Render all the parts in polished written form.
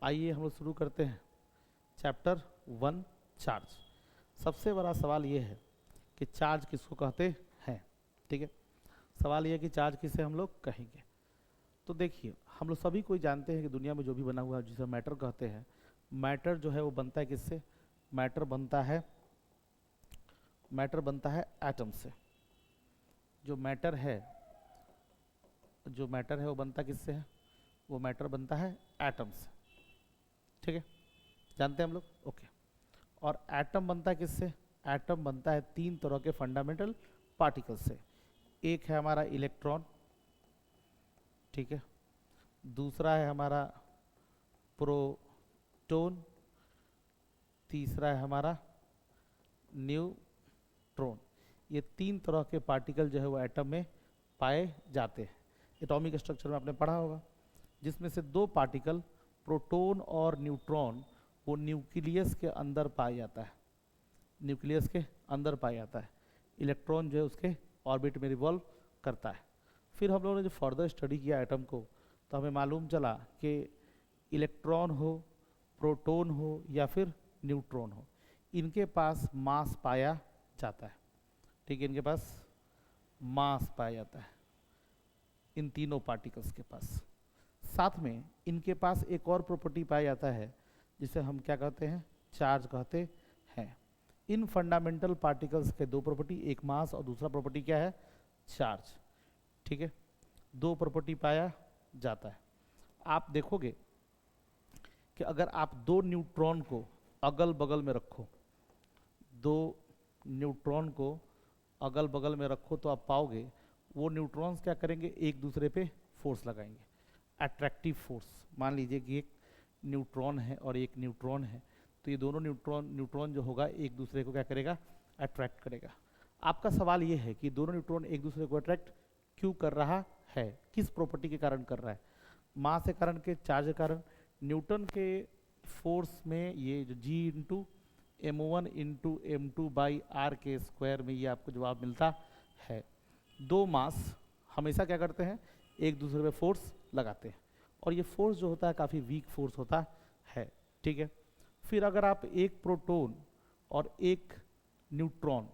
आइए हम लोग शुरू करते हैं चैप्टर 1 चार्ज। सबसे बड़ा सवाल ये है कि चार्ज किसको कहते हैं। ठीक है, सवाल ये है कि चार्ज किसे हम लोग कहेंगे। तो देखिए, हम लोग सभी कोई जानते हैं कि दुनिया में जो भी बना हुआ है जिसे मैटर कहते हैं, मैटर जो है वो बनता है किससे? मैटर बनता है एटम से। जो मैटर है वो बनता किससे है? वो मैटर बनता है एटम से। ठीक है, जानते हैं हम लोग। ओके, और एटम बनता है किससे? एटम बनता है तीन तरह के फंडामेंटल पार्टिकल से। एक है हमारा इलेक्ट्रॉन, ठीक है, दूसरा है हमारा प्रोटॉन, तीसरा है हमारा न्यूट्रॉन। ये तीन तरह के पार्टिकल जो है वो एटम में पाए जाते हैं। एटॉमिक स्ट्रक्चर में आपने पढ़ा होगा, जिसमें से दो पार्टिकल प्रोटॉन और न्यूट्रॉन वो न्यूक्लियस के अंदर पाया जाता है। न्यूक्लियस के अंदर पाया जाता है। इलेक्ट्रॉन जो है उसके ऑर्बिट में रिवॉल्व करता है। फिर हम लोगों ने जो फर्दर स्टडी किया एटम को, तो हमें मालूम चला कि इलेक्ट्रॉन हो, प्रोटॉन हो या फिर न्यूट्रॉन हो, इनके पास मास पाया जाता है। ठीक है, इनके पास मास पाया जाता है इन तीनों पार्टिकल्स के पास। साथ में इनके पास एक और प्रॉपर्टी पाया जाता है जिसे हम क्या कहते हैं? चार्ज कहते हैं। इन फंडामेंटल पार्टिकल्स के दो प्रॉपर्टी, एक मास और दूसरा प्रॉपर्टी क्या है? चार्ज। ठीक है, दो प्रॉपर्टी पाया जाता है। आप देखोगे कि अगर आप दो न्यूट्रॉन को अगल बगल में रखो, दो न्यूट्रॉन को अगल बगल में रखो, तो आप पाओगे वो न्यूट्रॉन्स क्या करेंगे? एक दूसरे पे फोर्स लगाएंगे, अट्रैक्टिव फोर्स। मान लीजिए कि एक न्यूट्रॉन है और एक न्यूट्रॉन है, तो ये दोनों न्यूट्रॉन जो होगा एक दूसरे को क्या करेगा? अट्रैक्ट करेगा। आपका सवाल ये है कि दोनों न्यूट्रॉन एक दूसरे को अट्रैक्ट क्यों कर रहा है? किस प्रॉपर्टी के कारण कर रहा है? मास के कारण के, चार्ज के कारण? न्यूटन के फोर्स में ये जो G into m1 into m2 by r के स्क्वायर में ये आपको जवाब मिलता है। दो मास हमेशा क्या करते हैं? एक दूसरे पे फोर्स लगाते हैं, और ये फोर्स जो होता है काफ़ी वीक फोर्स होता है। ठीक है, फिर अगर आप एक प्रोटॉन और एक न्यूट्रॉन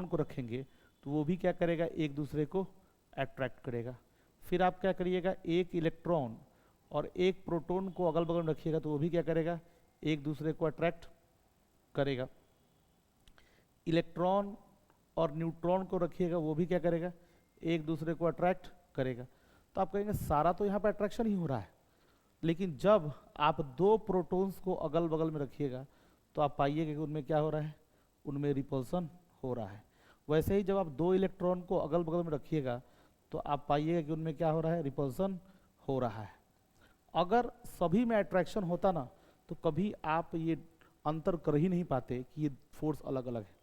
को रखेंगे, तो वो भी क्या करेगा? एक दूसरे को अट्रैक्ट करेगा। फिर आप क्या करिएगा? एक इलेक्ट्रॉन और एक प्रोटॉन को अगल बगल में रखिएगा, तो वो भी क्या करेगा? एक दूसरे को अट्रैक्ट करेगा। इलेक्ट्रॉन और न्यूट्रॉन को रखिएगा, वो भी क्या करेगा? एक दूसरे को अट्रैक्ट करेगा। तो आप कहेंगे सारा तो यहाँ पे अट्रैक्शन ही हो रहा है, लेकिन जब आप दो प्रोटॉन्स को अगल बगल में रखिएगा, तो आप पाइएगा कि उनमें क्या हो रहा है? उनमें रिपल्सन हो रहा है। वैसे ही जब आप दो इलेक्ट्रॉन को अगल बगल में रखिएगा, तो आप पाइएगा कि उनमें क्या हो रहा है? रिपल्सन हो रहा है। अगर सभी में अट्रैक्शन होता ना, तो कभी आप ये अंतर कर ही नहीं पाते कि ये फोर्स अलग अलग है।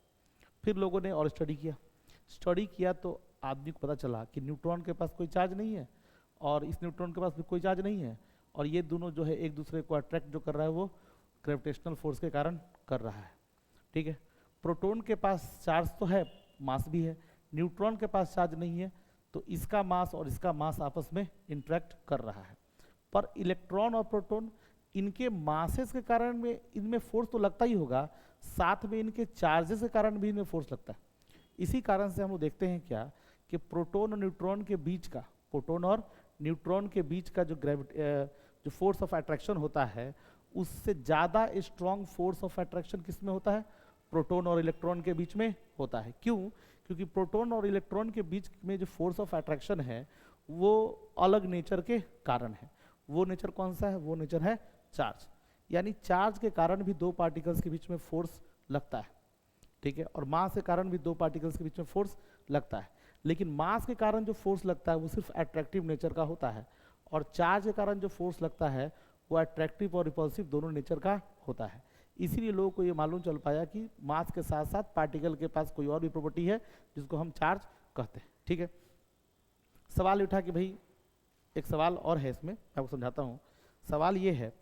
फिर लोगों ने और स्टडी किया तो आदमी को पता चला कि न्यूट्रॉन के पास कोई चार्ज नहीं है और इस न्यूट्रॉन के पास भी कोई चार्ज नहीं है, और ये दोनों जो है एक दूसरे को अट्रैक्ट जो कर रहा है वो ग्रेविटेशनल फोर्स के कारण कर रहा है। ठीक है, प्रोटॉन के पास चार्ज तो है, मास भी है। न्यूट्रॉन के पास चार्ज नहीं है, तो इसका मास और इसका मास आपस में इंटरेक्ट कर रहा है। पर इलेक्ट्रॉन और प्रोटॉन, इनके मासेस के कारण में इनमें फोर्स तो लगता ही होगा, साथ में इनके चार्जेस के कारण भी इनमें फोर्स लगता है। इसी कारण से हम लोग देखते हैं क्या कि प्रोटॉन और न्यूट्रॉन के बीच का जो फोर्स ऑफ अट्रैक्शन होता है, उससे ज़्यादा स्ट्रॉन्ग फोर्स ऑफ अट्रैक्शन किस में होता है? प्रोटॉन और इलेक्ट्रॉन के बीच में होता है। क्यों? क्योंकि प्रोटॉन और इलेक्ट्रॉन के बीच में जो फोर्स ऑफ अट्रैक्शन है वो अलग नेचर के कारण है। वो नेचर कौन सा है? वो नेचर है चार्ज। यानी चार्ज के कारण भी दो पार्टिकल्स के बीच में फोर्स लगता है। ठीक है, और मास के कारण भी दो पार्टिकल्स के बीच में फोर्स लगता है। लेकिन मास के कारण जो फोर्स लगता है वो सिर्फ अट्रैक्टिव नेचर का होता है, और चार्ज के कारण जो फोर्स लगता है वो अट्रैक्टिव और रिपल्सिव दोनों नेचर का होता है। इसीलिए लोगों को ये मालूम चल पाया कि मास के साथ साथ पार्टिकल के पास कोई और भी प्रॉपर्टी है जिसको हम चार्ज कहते हैं। ठीक है, सवाल उठा कि भाई एक सवाल और है इसमें, मैं आपको समझाता हूँ। सवाल ये है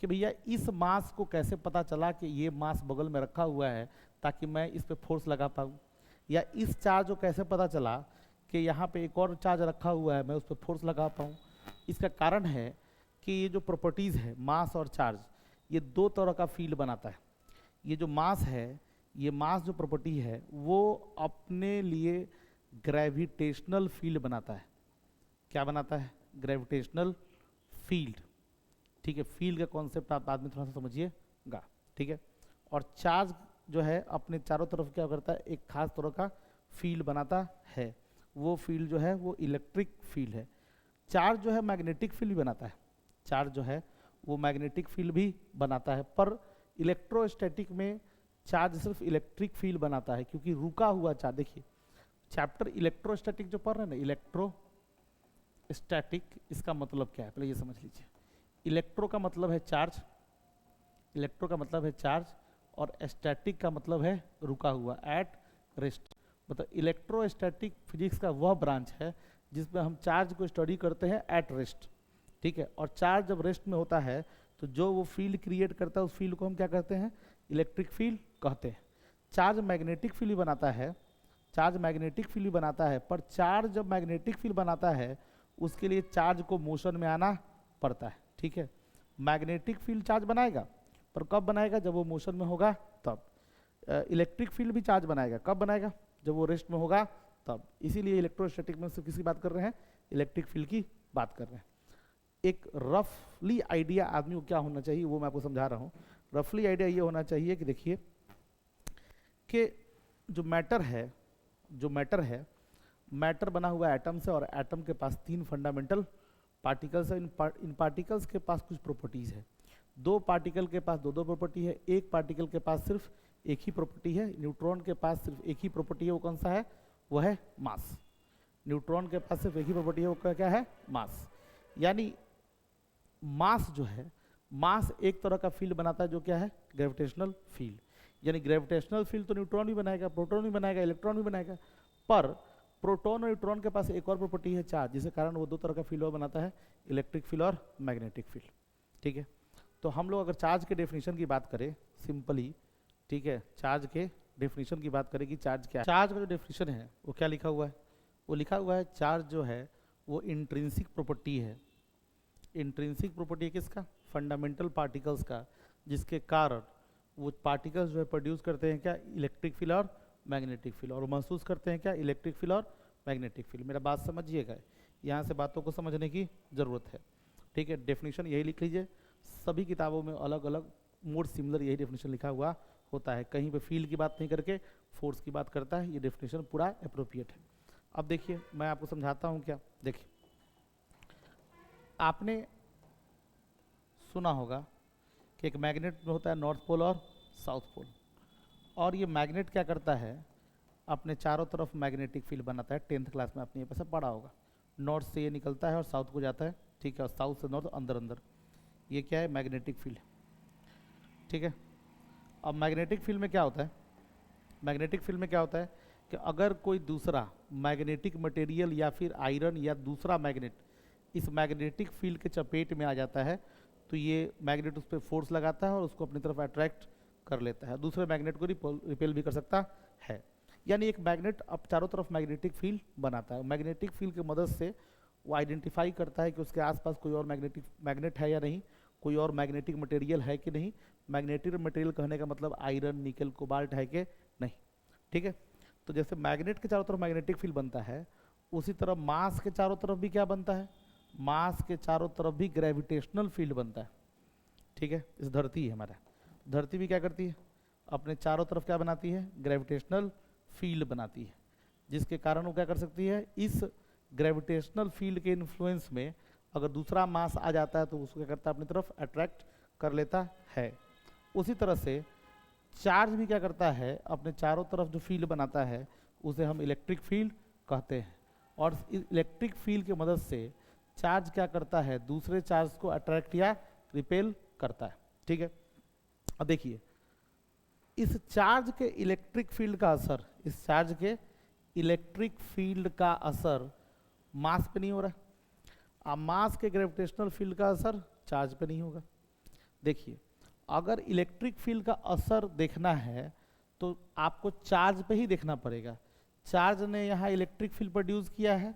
कि भैया इस मास को कैसे पता चला कि ये मास बगल में रखा हुआ है ताकि मैं इस पे फोर्स लगा पाऊँ, या इस चार्ज को कैसे पता चला कि यहाँ पे एक और चार्ज रखा हुआ है मैं उस पर फोर्स लगा पाऊँ। इसका कारण है कि ये जो प्रॉपर्टीज है मास और चार्ज, ये दो तरह का फील्ड बनाता है। ये जो मास है, ये मास जो प्रॉपर्टी है वो अपने लिए ग्रेविटेशनल फील्ड बनाता है। क्या बनाता है? Gravitational field. ठीक है, फील्ड का कॉन्सेप्ट आप बाद में थोड़ा सा समझिएगा। ठीक है, और चार्ज जो है अपने चारों तरफ क्या करता है, एक खास तरह का फील्ड बनाता है। वो फील्ड जो है वो इलेक्ट्रिक फील्ड है। चार्ज जो है मैग्नेटिक फील्ड भी बनाता है। चार्ज जो है वो मैग्नेटिक फील्ड भी बनाता है, पर इलेक्ट्रोस्टैटिक में चार्ज सिर्फ इलेक्ट्रिक फील्ड बनाता है, क्योंकि रुका हुआ चार्ज। देखिए चैप्टर इलेक्ट्रोस्टैटिक जो पढ़ रहे हैं ना, इलेक्ट्रोस्टैटिक, इसका मतलब क्या है पहले ये समझ लीजिए। इलेक्ट्रो का मतलब है चार्ज, इलेक्ट्रो का मतलब है चार्ज, और स्टैटिक का मतलब है रुका हुआ, एट रेस्ट। मतलब इलेक्ट्रोस्टैटिक फिजिक्स का वह ब्रांच है जिसमें हम चार्ज को स्टडी करते हैं एट रेस्ट। ठीक है, और चार्ज जब रेस्ट में होता है तो जो वो फील्ड क्रिएट करता है उस फील्ड को हम क्या कहते हैं? इलेक्ट्रिक फील्ड कहते हैं। चार्ज मैग्नेटिक फील्ड बनाता है, चार्ज मैग्नेटिक फील्ड बनाता है, पर चार्ज जब मैग्नेटिक फील्ड बनाता है उसके लिए चार्ज को मोशन में आना पड़ता है। ठीक है, मैग्नेटिक फील्ड चार्ज बनाएगा, पर कब बनाएगा? जब वो मोशन में होगा तब। इलेक्ट्रिक फील्ड भी चार्ज बनाएगा, कब बनाएगा? जब वो रेस्ट में होगा तब। इसीलिए इलेक्ट्रोस्टैटिक में सिर्फ किसकी बात कर रहे हैं? इलेक्ट्रिक फील्ड की बात कर रहे हैं। एक रफली आइडिया आदमी को क्या होना चाहिए वो मैं आपको समझा रहा हूँ। रफली आइडिया ये होना चाहिए कि देखिए कि जो मैटर है, मैटर बना हुआ एटम से, और एटम के पास 3 फंडामेंटल पार्टिकल्स है। इन पार्टिकल्स के पास कुछ प्रॉपर्टीज है। 2 पार्टिकल के पास 2 प्रॉपर्टी है, एक पार्टिकल के पास सिर्फ एक ही प्रॉपर्टी है। न्यूट्रॉन के पास सिर्फ एक ही प्रॉपर्टी है, वो कौन सा है? वो है मास। न्यूट्रॉन के पास सिर्फ एक ही प्रॉपर्टी है, वो क्या है? मास। यानी मास जो है, मास एक तरह का फील्ड बनाता है जो क्या है? Gravitational field. यानी ग्रेविटेशनल फील्ड तो न्यूट्रॉन भी बनाएगा, प्रोटॉन भी बनाएगा, इलेक्ट्रॉन भी बनाएगा, पर प्रोटॉन और न्यूट्रॉन के पास एक और प्रॉपर्टी है चार्ज, जिसके कारण वो 2 तरह का फील्ड बनाता है, इलेक्ट्रिक फील्ड और मैग्नेटिक फील्ड। ठीक है, तो हम लोग अगर चार्ज के डेफिनेशन की बात करें सिंपली, ठीक है, चार्ज के डेफिनेशन की बात करें कि चार्ज क्या है। चार्ज का जो डेफिनेशन है वो क्या लिखा हुआ है? वो लिखा हुआ है चार्ज जो है वो इंट्रिंसिक प्रॉपर्टी है। इंट्रिंसिक प्रॉपर्टी है किसका? फंडामेंटल पार्टिकल्स का, जिसके कारण वो पार्टिकल्स जो है प्रोड्यूस करते हैं क्या? इलेक्ट्रिक फील्ड और मैग्नेटिक फील्ड, और महसूस करते हैं क्या? इलेक्ट्रिक फील्ड और मैग्नेटिक फील्ड। मेरा बात समझिएगा, यहाँ से बातों को समझने की ज़रूरत है। ठीक है, डेफिनेशन यही लिख लीजिए। सभी किताबों में अलग अलग मोर सिमिलर यही डेफिनेशन लिखा हुआ होता है, कहीं पे फील्ड की बात नहीं करके फोर्स की बात करता है। ये डेफिनेशन पूरा अप्रोप्रिएट है। अब देखिए मैं आपको समझाता हूँ क्या। देखिए आपने सुना होगा कि एक मैग्नेट में होता है नॉर्थ पोल और साउथ पोल, और ये मैग्नेट क्या करता है? अपने चारों तरफ मैग्नेटिक फील्ड बनाता है। 10th क्लास में आपने ये पैसा पढ़ा होगा। नॉर्थ से ये निकलता है और साउथ को जाता है। ठीक है, और साउथ से नॉर्थ अंदर अंदर, ये क्या है? Magnetic field. ठीक है, अब मैग्नेटिक फील्ड में क्या होता है? मैग्नेटिक फील्ड में क्या होता है कि अगर कोई दूसरा मैग्नेटिक मटेरियल या फिर आयरन या दूसरा मैग्नेट इस मैग्नेटिक फील्ड के चपेट में आ जाता है तो ये मैग्नेट उस पर फोर्स लगाता है और उसको अपनी तरफ अट्रैक्ट कर लेता है, दूसरे मैग्नेट को रिपेल भी कर सकता है। यानी एक मैग्नेट अब चारों तरफ मैग्नेटिक फील्ड बनाता है। मैग्नेटिक फील्ड की मदद से वो आइडेंटिफाई करता है कि उसके आसपास कोई और मैग्नेट है या नहीं, कोई और मैग्नेटिक मटेरियल है कि नहीं। मैग्नेटिक मटेरियल कहने का मतलब आयरन, निकल, कोबाल्ट है कि नहीं। ठीक है, तो जैसे मैग्नेट के चारों तरफ मैग्नेटिक फील्ड बनता है, उसी तरह मास के चारों तरफ भी क्या बनता है? मास के चारों तरफ भी ग्रेविटेशनल फील्ड बनता है। ठीक है, इस धरती है हमारा, धरती भी क्या करती है? अपने चारों तरफ क्या बनाती है? ग्रेविटेशनल फील्ड बनाती है, जिसके कारण वो क्या कर सकती है? इस ग्रेविटेशनल फील्ड के इन्फ्लुएंस में अगर दूसरा मास आ जाता है तो उसको क्या करता है? अपनी तरफ अट्रैक्ट कर लेता है। उसी तरह से चार्ज भी क्या करता है? अपने चारों तरफ जो फील्ड बनाता है उसे हम इलेक्ट्रिक फील्ड कहते हैं, और इलेक्ट्रिक फील्ड की मदद से चार्ज क्या करता है? दूसरे चार्ज को अट्रैक्ट या रिपेल करता है। ठीक है, अब देखिए इस चार्ज के इलेक्ट्रिक फील्ड का असर, इस चार्ज के इलेक्ट्रिक फील्ड का असर मास पे नहीं हो रहा है। अब मास के ग्रेविटेशनल फील्ड का असर चार्ज पे नहीं होगा। देखिए अगर इलेक्ट्रिक फील्ड का असर देखना है तो आपको चार्ज पे ही देखना पड़ेगा। चार्ज ने यहाँ इलेक्ट्रिक फील्ड प्रोड्यूस किया है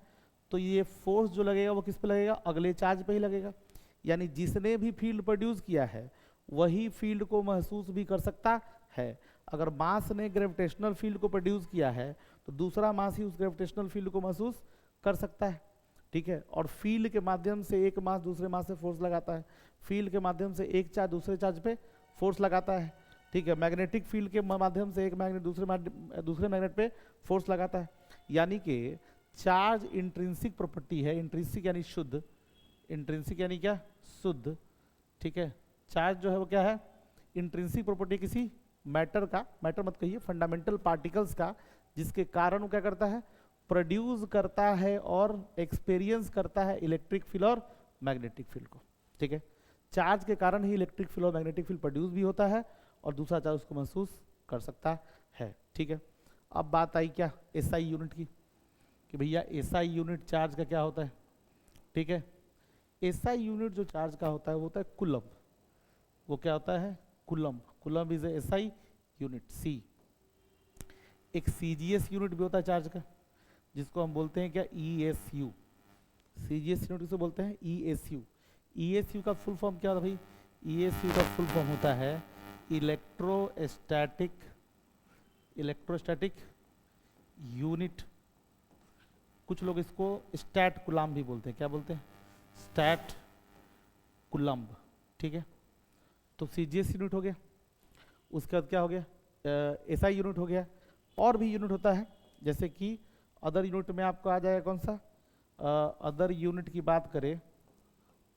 तो ये फोर्स जो लगेगा वो किस पे लगेगा? अगले चार्ज पे ही लगेगा। यानी जिसने भी फील्ड प्रोड्यूस किया है वही फील्ड को महसूस भी कर सकता है। अगर मास ने ग्रेविटेशनल फील्ड को प्रोड्यूस किया है तो दूसरा मास ही उस ग्रेविटेशनल फील्ड को महसूस कर सकता है, ठीक है। और फील्ड के माध्यम से एक मास दूसरे मास से फोर्स लगाता है, फील्ड के माध्यम से एक चार्ज दूसरे चार्ज पे फोर्स लगाता है, ठीक है। मैग्नेटिक फील्ड के माध्यम से एक मैग्नेट दूसरे मैग्नेट पे फोर्स लगाता है। यानी कि चार्ज इंट्रिंसिक प्रॉपर्टी है, इंट्रिंसिक यानी शुद्ध, इंट्रिंसिक यानी क्या, शुद्ध, ठीक है। चार्ज जो है वो क्या है, इंट्रिंसिक प्रॉपर्टी किसी मैटर का, मैटर मत कहिए, फंडामेंटल पार्टिकल्स का, जिसके कारण वो क्या करता है, प्रोड्यूस करता है और एक्सपीरियंस करता है इलेक्ट्रिक फील्ड और मैग्नेटिक फील्ड को, ठीक है। चार्ज के कारण ही इलेक्ट्रिक फील्ड और मैग्नेटिक फील्ड प्रोड्यूस भी होता है और दूसरा चार्ज उसको महसूस कर सकता है, ठीक है। अब बात आई क्या, एसआई यूनिट की, कि भैया एसआई यूनिट चार्ज का क्या होता है, ठीक है। एसआई यूनिट जो चार्ज का होता है वो होता है कूलम, वो क्या होता है, coulomb. Coulomb is SI unit. सी एक सीजीएस यूनिट भी होता है चार्ज का, जिसको हम बोलते हैं क्या, ईएसयू। सीजीएस यूनिट किसे बोलते हैं, ईएसयू। ईएसयू का फुल फॉर्म क्या होता है भाई, ईएसयू का फुल फॉर्म होता है इलेक्ट्रोस्टैटिक यूनिट। कुछ लोग इसको स्टैट कूलम भी बोलते हैं, क्या बोलते हैं, स्टैट कूलम, ठीक है। तो सीजीएस यूनिट हो गया, उसके बाद क्या हो गया, एसआई यूनिट हो गया। और भी यूनिट होता है, जैसे कि अदर यूनिट में आपको आ जाएगा कौन सा, अदर यूनिट की बात करें,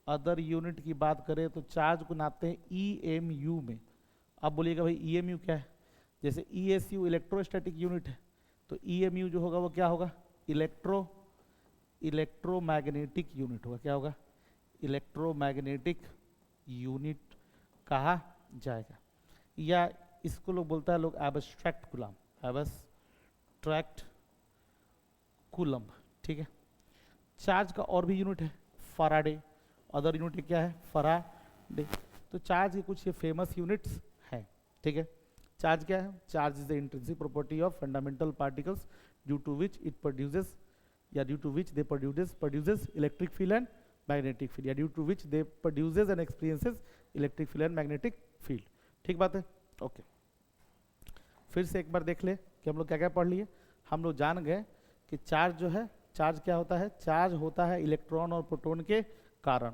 अदर यूनिट की बात करें तो चार्ज को नापते हैं ईएमयू में। आप बोलिएगा भाई ईएमयू क्या है, जैसे ईएसयू इलेक्ट्रोस्टैटिक यूनिट है, तो ईएमयू जो होगा वो क्या होगा, इलेक्ट्रोमैग्नेटिक यूनिट होगा, क्या होगा, इलेक्ट्रोमैग्नेटिक यूनिट कहा जाएगा। या इसको लोग बोलता है लोग एब्स्ट्रैक्ट कूलम, एब्स्ट्रैक्ट कूलम, ठीक है। चार्ज का और भी यूनिट है फराडे, अदर यूनिट क्या है, फराडे। तो चार्ज के कुछ ये फेमस यूनिट्स हैं, ठीक है। चार्ज क्या है, charge is the intrinsic property of fundamental particles due to which it produces या due to which they produces electric field and magnetic field, या due to which they produces and experiences electric field and magnetic field, ठीक बात है, okay. फिर से एक बार देख ले कि हम लोग क्या क्या पढ़ लिए। हम लोग जान गए कि चार्ज जो है, चार्ज क्या होता है, चार्ज होता है इलेक्ट्रॉन और प्रोटॉन के कारण,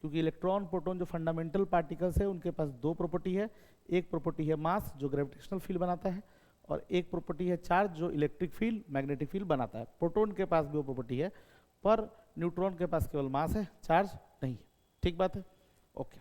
क्योंकि इलेक्ट्रॉन प्रोटॉन जो फंडामेंटल पार्टिकल्स है उनके पास दो प्रॉपर्टी है, एक प्रॉपर्टी है मास जो ग्रेविटेशनल फील्ड बनाता है, और एक प्रॉपर्टी है चार्ज जो इलेक्ट्रिक फील्ड मैग्नेटिक फील्ड बनाता है। प्रोटॉन के पास भी वो प्रॉपर्टी है, पर न्यूट्रॉन के पास केवल मास है, चार्ज नहीं है, ठीक बात है, ओके।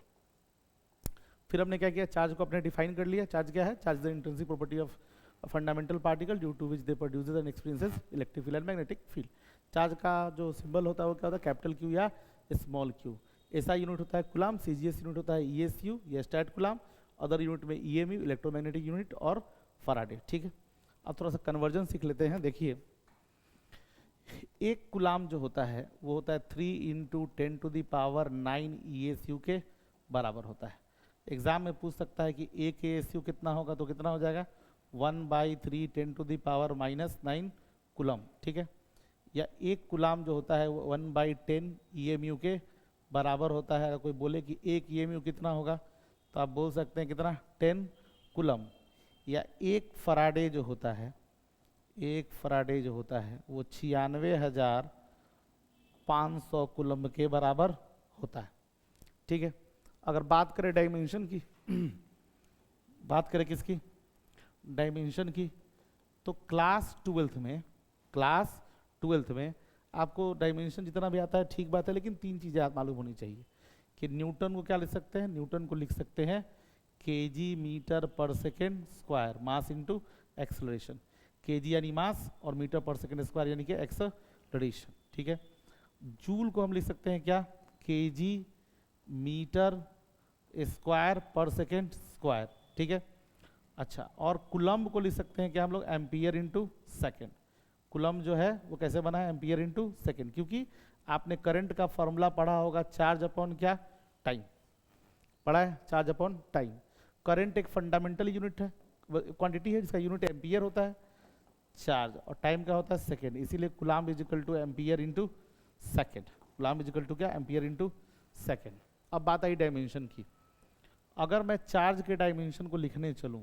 फिर हमने क्या किया, चार्ज को अपने डिफाइन कर लिया। चार्ज क्या है, charge the intrinsic property of fundamental particle due to which they produces and experiences electric field and magnetic field. Charge का जो सिंबल होता है वो क्या होता है, कैपिटल क्यू या स्मॉल क्यू। एसआई यूनिट होता है कूलम, सीजीएस यूनिट होता है ईएसयू या स्टैट कूलम, अदर यूनिट में ईएमयू इलेक्ट्रोमैग्नेटिक यूनिट और फराडे, ठीक है। अब थोड़ा सा कन्वर्जन सीख लेते हैं। देखिए एक कूलम जो होता है वो होता है 3 × 10⁹ ESU के बराबर होता है। एग्जाम में पूछ सकता है कि एक ESU कितना होगा, तो कितना हो जाएगा 1/3 10⁻⁻9 कूलम, ठीक है। या एक कूलम जो होता है वो 1/10 EMU के बराबर होता है। अगर कोई बोले कि एक EMU कितना होगा तो आप बोल सकते हैं कितना, 10 कूलम। या एक फराडे जो होता है, एक फराडे जो होता है वो 96,500 कूलम के बराबर होता है, ठीक है। अगर बात करें डायमेंशन की बात करें किसकी, डायमेंशन की, तो क्लास ट्वेल्थ में आपको डायमेंशन जितना भी आता है ठीक बात है, लेकिन तीन चीज़ें आप मालूम होनी चाहिए कि न्यूटन को क्या लिख सकते हैं, न्यूटन को लिख सकते हैं kg मीटर पर second square, mass into acceleration. kg यानी मास और मीटर पर सेकेंड स्क्वायर यानी कि एक्सलरेशन, ठीक है। जूल को हम लिख सकते हैं क्या, kg मीटर स्क्वायर पर सेकेंड स्क्वायर, ठीक है। अच्छा, और कूलम्ब को लिख सकते हैं क्या हम लोग, एम्पियर इंटू सेकेंड। कूलम्ब जो है वो कैसे बना है, एम्पियर इंटू सेकेंड, क्योंकि आपने करंट का फॉर्मूला पढ़ा होगा, चार्ज अपॉन क्या, टाइम पढ़ा है, चार्ज अपॉन टाइम। करंट एक फंडामेंटल यूनिट है, क्वांटिटी है जिसका यूनिट एम्पियर होता है, चार्ज और टाइम का होता है सेकेंड, इसीलिए coulomb is equal to ampere into second. Coulomb is equal to क्या, एम्पियर इंटू सेकेंड, अब बात आई डायमेंशन की। अगर मैं चार्ज के डायमेंशन को लिखने चलूँ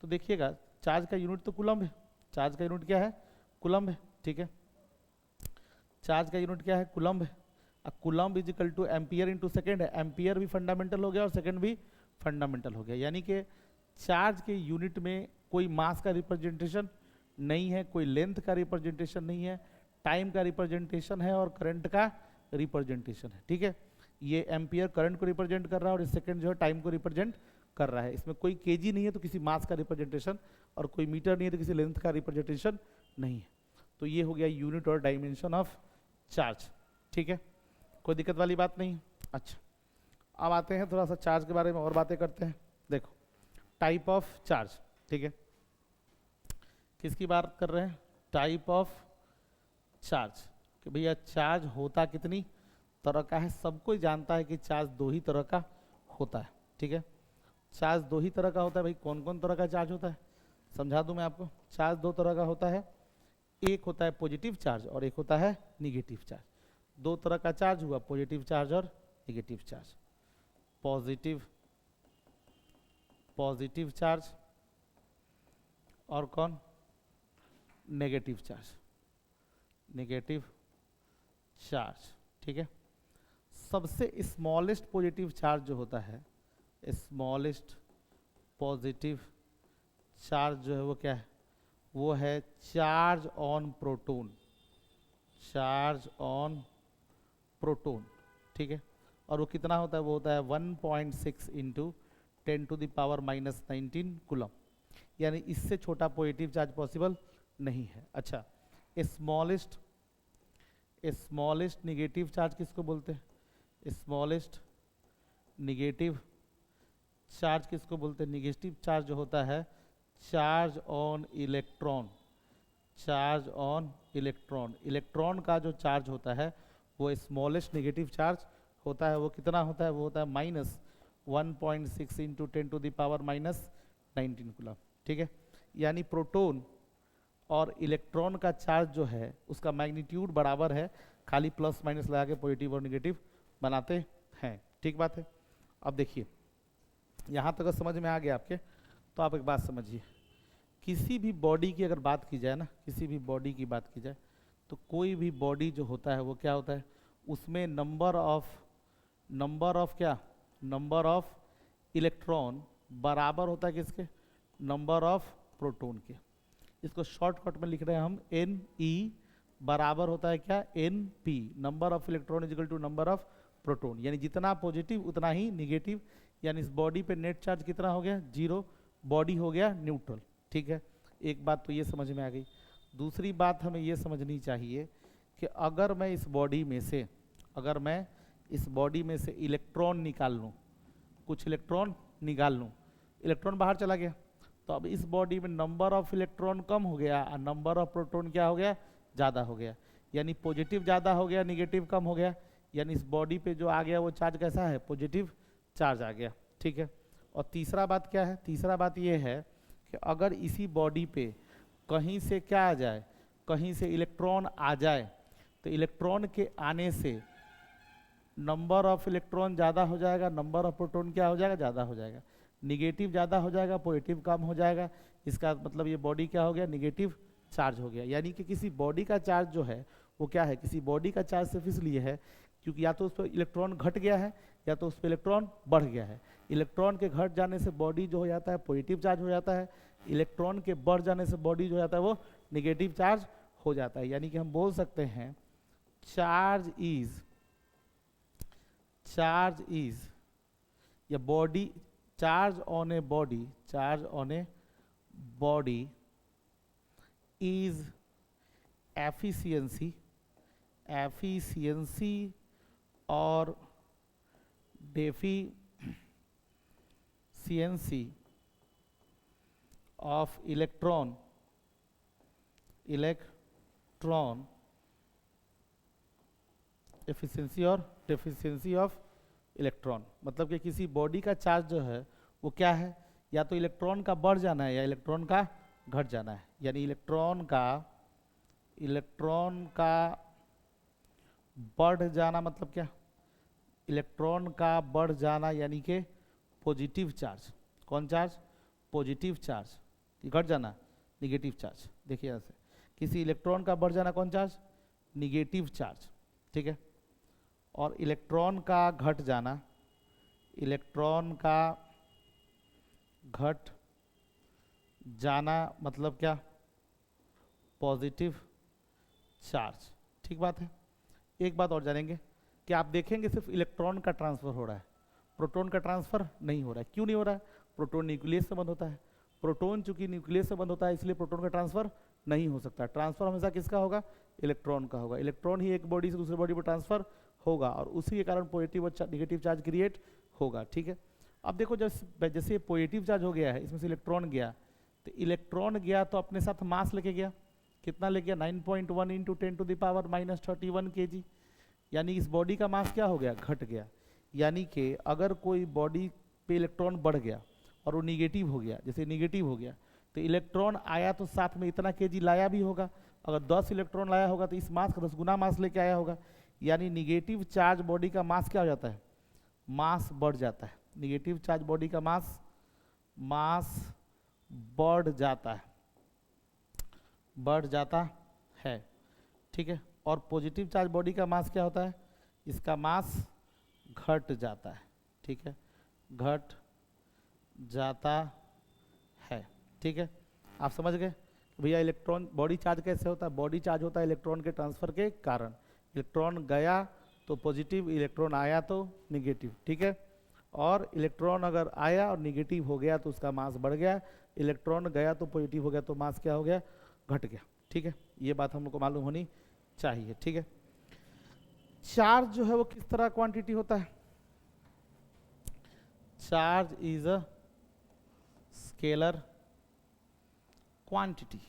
तो देखिएगा चार्ज का यूनिट तो कूलम है। चार्ज का यूनिट क्या है? कूलम है, ठीक है। चार्ज का यूनिट क्या है? कूलम है। Coulomb is equal to ampere into second है। एम्पियर भी फंडामेंटल हो गया और सेकेंड भी फंडामेंटल हो गया, यानी कि चार्ज के यूनिट में कोई मास का रिप्रेजेंटेशन नहीं है, कोई लेंथ का रिप्रेजेंटेशन नहीं है, टाइम का रिप्रेजेंटेशन है और करंट का रिप्रेजेंटेशन है, ठीक है। ये एम्पियर करंट को रिप्रेजेंट कर रहा है और सेकेंड जो है टाइम को रिप्रेजेंट कर रहा है। इसमें कोई केजी नहीं है तो किसी मास का रिप्रेजेंटेशन, और कोई मीटर नहीं है तो किसी लेंथ का रिप्रेजेंटेशन नहीं है। तो ये हो गया यूनिट और डायमेंशन ऑफ चार्ज, ठीक है। कोई दिक्कत वाली बात नहीं। अच्छा, अब आते हैं थोड़ा सा चार्ज के बारे में और बातें करते हैं। देखो टाइप ऑफ चार्ज, ठीक है। किसकी बात कर रहे हैं? टाइप ऑफ चार्ज, कि भैया चार्ज होता कितनी तरह का है। सब कोई जानता है कि चार्ज दो ही तरह का होता है, ठीक है। चार्ज दो ही तरह का होता है। भाई कौन कौन तरह का चार्ज होता है समझा दूं मैं आपको। चार्ज दो तरह का होता है, एक होता है पॉजिटिव चार्ज और एक होता है निगेटिव चार्ज। दो तरह का चार्ज हुआ, पॉजिटिव चार्ज और निगेटिव चार्ज। पॉजिटिव चार्ज और कौन? Negative charge. नेगेटिव चार्ज, ठीक है। सबसे स्मॉलेस्ट पॉजिटिव चार्ज जो होता है, स्मॉलेस्ट पॉजिटिव चार्ज जो है वो क्या है? वो है charge on proton. Charge on proton, ठीक है। और वो कितना होता है? वो होता है 1.6 इंटू 10⁻⁻19 कूलम, यानी इससे छोटा पॉजिटिव चार्ज पॉसिबल नहीं है। अच्छा, स्मॉलेस्ट निगेटिव चार्ज किसको बोलते हैं? स्मॉलेस्ट निगेटिव चार्ज किसको बोलते हैं? निगेटिव चार्ज जो होता है charge on electron. Charge on electron, electron का जो चार्ज होता है वो स्मॉलेस्ट नेगेटिव चार्ज होता है। वो कितना होता है? वो होता है -1.6 इंटू 10⁻⁻19 कूलम, ठीक है। यानी प्रोटॉन और इलेक्ट्रॉन का चार्ज जो है उसका मैग्नीट्यूड बराबर है, खाली प्लस माइनस लगा के पॉजिटिव और निगेटिव बनाते हैं, ठीक बात है। अब देखिए यहाँ तक समझ में आ गया आपके, तो आप एक बात समझिए। किसी भी बॉडी की अगर बात की जाए ना, किसी भी बॉडी की बात की जाए तो कोई भी बॉडी जो होता है वो क्या होता है? उसमें नंबर ऑफ इलेक्ट्रॉन बराबर होता है किसके? नंबर ऑफ प्रोटॉन के। इसको शॉर्टकट में लिख रहे हैं हम Ne बराबर होता है क्या? Np, number of electron is equal to number of proton. यानी जितना पॉजिटिव उतना ही निगेटिव, यानी इस बॉडी पे नेट चार्ज कितना हो गया? 0, बॉडी हो गया न्यूट्रल, ठीक है। एक बात तो ये समझ में आ गई। दूसरी बात हमें ये समझनी चाहिए कि अगर मैं इस बॉडी में से इलेक्ट्रॉन निकाल लूँ, कुछ इलेक्ट्रॉन निकाल लूँ, इलेक्ट्रॉन बाहर चला गया, तो अब इस बॉडी में नंबर ऑफ इलेक्ट्रॉन कम हो गया और नंबर ऑफ प्रोटॉन क्या हो गया? ज़्यादा हो गया। यानी पॉजिटिव ज़्यादा हो गया, निगेटिव कम हो गया, यानी इस बॉडी पे जो आ गया वो चार्ज कैसा है? पॉजिटिव चार्ज आ गया, ठीक है। और तीसरा बात क्या है? तीसरा बात ये है कि अगर इसी बॉडी पे कहीं से क्या आ जाए? कहीं से इलेक्ट्रॉन आ जाए, तो इलेक्ट्रॉन के आने से नंबर ऑफ इलेक्ट्रॉन ज़्यादा हो जाएगा, नंबर ऑफ प्रोटॉन क्या हो जाएगा? ज़्यादा हो जाएगा। निगेटिव ज़्यादा हो जाएगा, पॉजिटिव कम हो जाएगा। इसका मतलब ये बॉडी क्या हो गया? निगेटिव चार्ज हो गया। यानी कि किसी बॉडी का चार्ज जो है वो क्या है? किसी बॉडी का चार्ज सिर्फ इसलिए है क्योंकि या तो उस पर इलेक्ट्रॉन घट गया है या तो उस पर इलेक्ट्रॉन बढ़ गया है। इलेक्ट्रॉन के घट जाने से बॉडी जो हो जाता है पॉजिटिव चार्ज हो जाता है, इलेक्ट्रॉन के बढ़ जाने से बॉडी जो हो जाता है वो निगेटिव चार्ज हो जाता है। यानी कि हम बोल सकते हैं चार्ज इज या body, charge on a body is efficiency or deficiency of electron efficiency और deficiency of इलेक्ट्रॉन। मतलब कि किसी बॉडी का चार्ज जो है वो क्या है? या तो इलेक्ट्रॉन का बढ़ जाना है या इलेक्ट्रॉन का घट जाना है। यानी इलेक्ट्रॉन का बढ़ जाना मतलब क्या? इलेक्ट्रॉन का बढ़ जाना यानी कि पॉजिटिव चार्ज। कौन चार्ज? Positive charge. घट जाना निगेटिव चार्ज। देखिए यहाँ से किसी इलेक्ट्रॉन का बढ़ जाना कौन चार्ज? निगेटिव चार्ज, ठीक है। और इलेक्ट्रॉन का घट जाना, इलेक्ट्रॉन का घट जाना मतलब क्या? पॉजिटिव चार्ज, ठीक बात है। एक बात और जानेंगे कि आप देखेंगे सिर्फ इलेक्ट्रॉन का ट्रांसफर हो रहा है, प्रोटॉन का ट्रांसफर नहीं हो रहा है। क्यों नहीं हो रहा है? प्रोटॉन न्यूक्लियस से बंद होता है। प्रोटॉन चूंकि न्यूक्लियस से बंद होता है इसलिए प्रोटॉन का ट्रांसफर नहीं हो सकता। ट्रांसफर हमेशा किसका होगा? इलेक्ट्रॉन का होगा। इलेक्ट्रॉन ही एक बॉडी से दूसरे बॉडी पर ट्रांसफर होगा और उसी के कारण पॉजिटिव और निगेटिव चार्ज क्रिएट होगा, ठीक है। अब देखो जैसे पॉजिटिव चार्ज हो गया है, इसमें से इलेक्ट्रॉन गया, तो इलेक्ट्रॉन गया तो अपने साथ मास लेके गया। कितना ले गया? 9.1 इंटू 10⁻³ kg। यानी इस बॉडी का मास क्या हो गया? घट गया। यानी कि अगर कोई बॉडी पे इलेक्ट्रॉन बढ़ गया और वो निगेटिव हो गया, जैसे निगेटिव हो गया तो इलेक्ट्रॉन आया तो साथ में इतना kg लाया भी होगा। अगर 10 इलेक्ट्रॉन लाया होगा तो इस मास का 10 गुना मास लेके आया होगा। यानी निगेटिव चार्ज बॉडी का मास क्या हो जाता है? मास बढ़ जाता है। निगेटिव चार्ज बॉडी का मास बढ़ जाता है, बढ़ जाता है, ठीक है। और पॉजिटिव चार्ज बॉडी का मास क्या होता है? इसका मास घट जाता है, ठीक है, घट जाता है, ठीक है। आप समझ गए भैया इलेक्ट्रॉन बॉडी चार्ज कैसे होता है? बॉडी चार्ज होता है इलेक्ट्रॉन के ट्रांसफर के कारण। इलेक्ट्रॉन गया तो पॉजिटिव, इलेक्ट्रॉन आया तो निगेटिव, ठीक है। और इलेक्ट्रॉन अगर आया और निगेटिव हो गया तो उसका मास बढ़ गया, इलेक्ट्रॉन गया तो पॉजिटिव हो गया तो मास क्या हो गया? घट गया, ठीक है। ये बात हम लोग को मालूम होनी चाहिए, ठीक है। चार्ज जो है वो किस तरह क्वांटिटी होता है? Charge is a scalar quantity.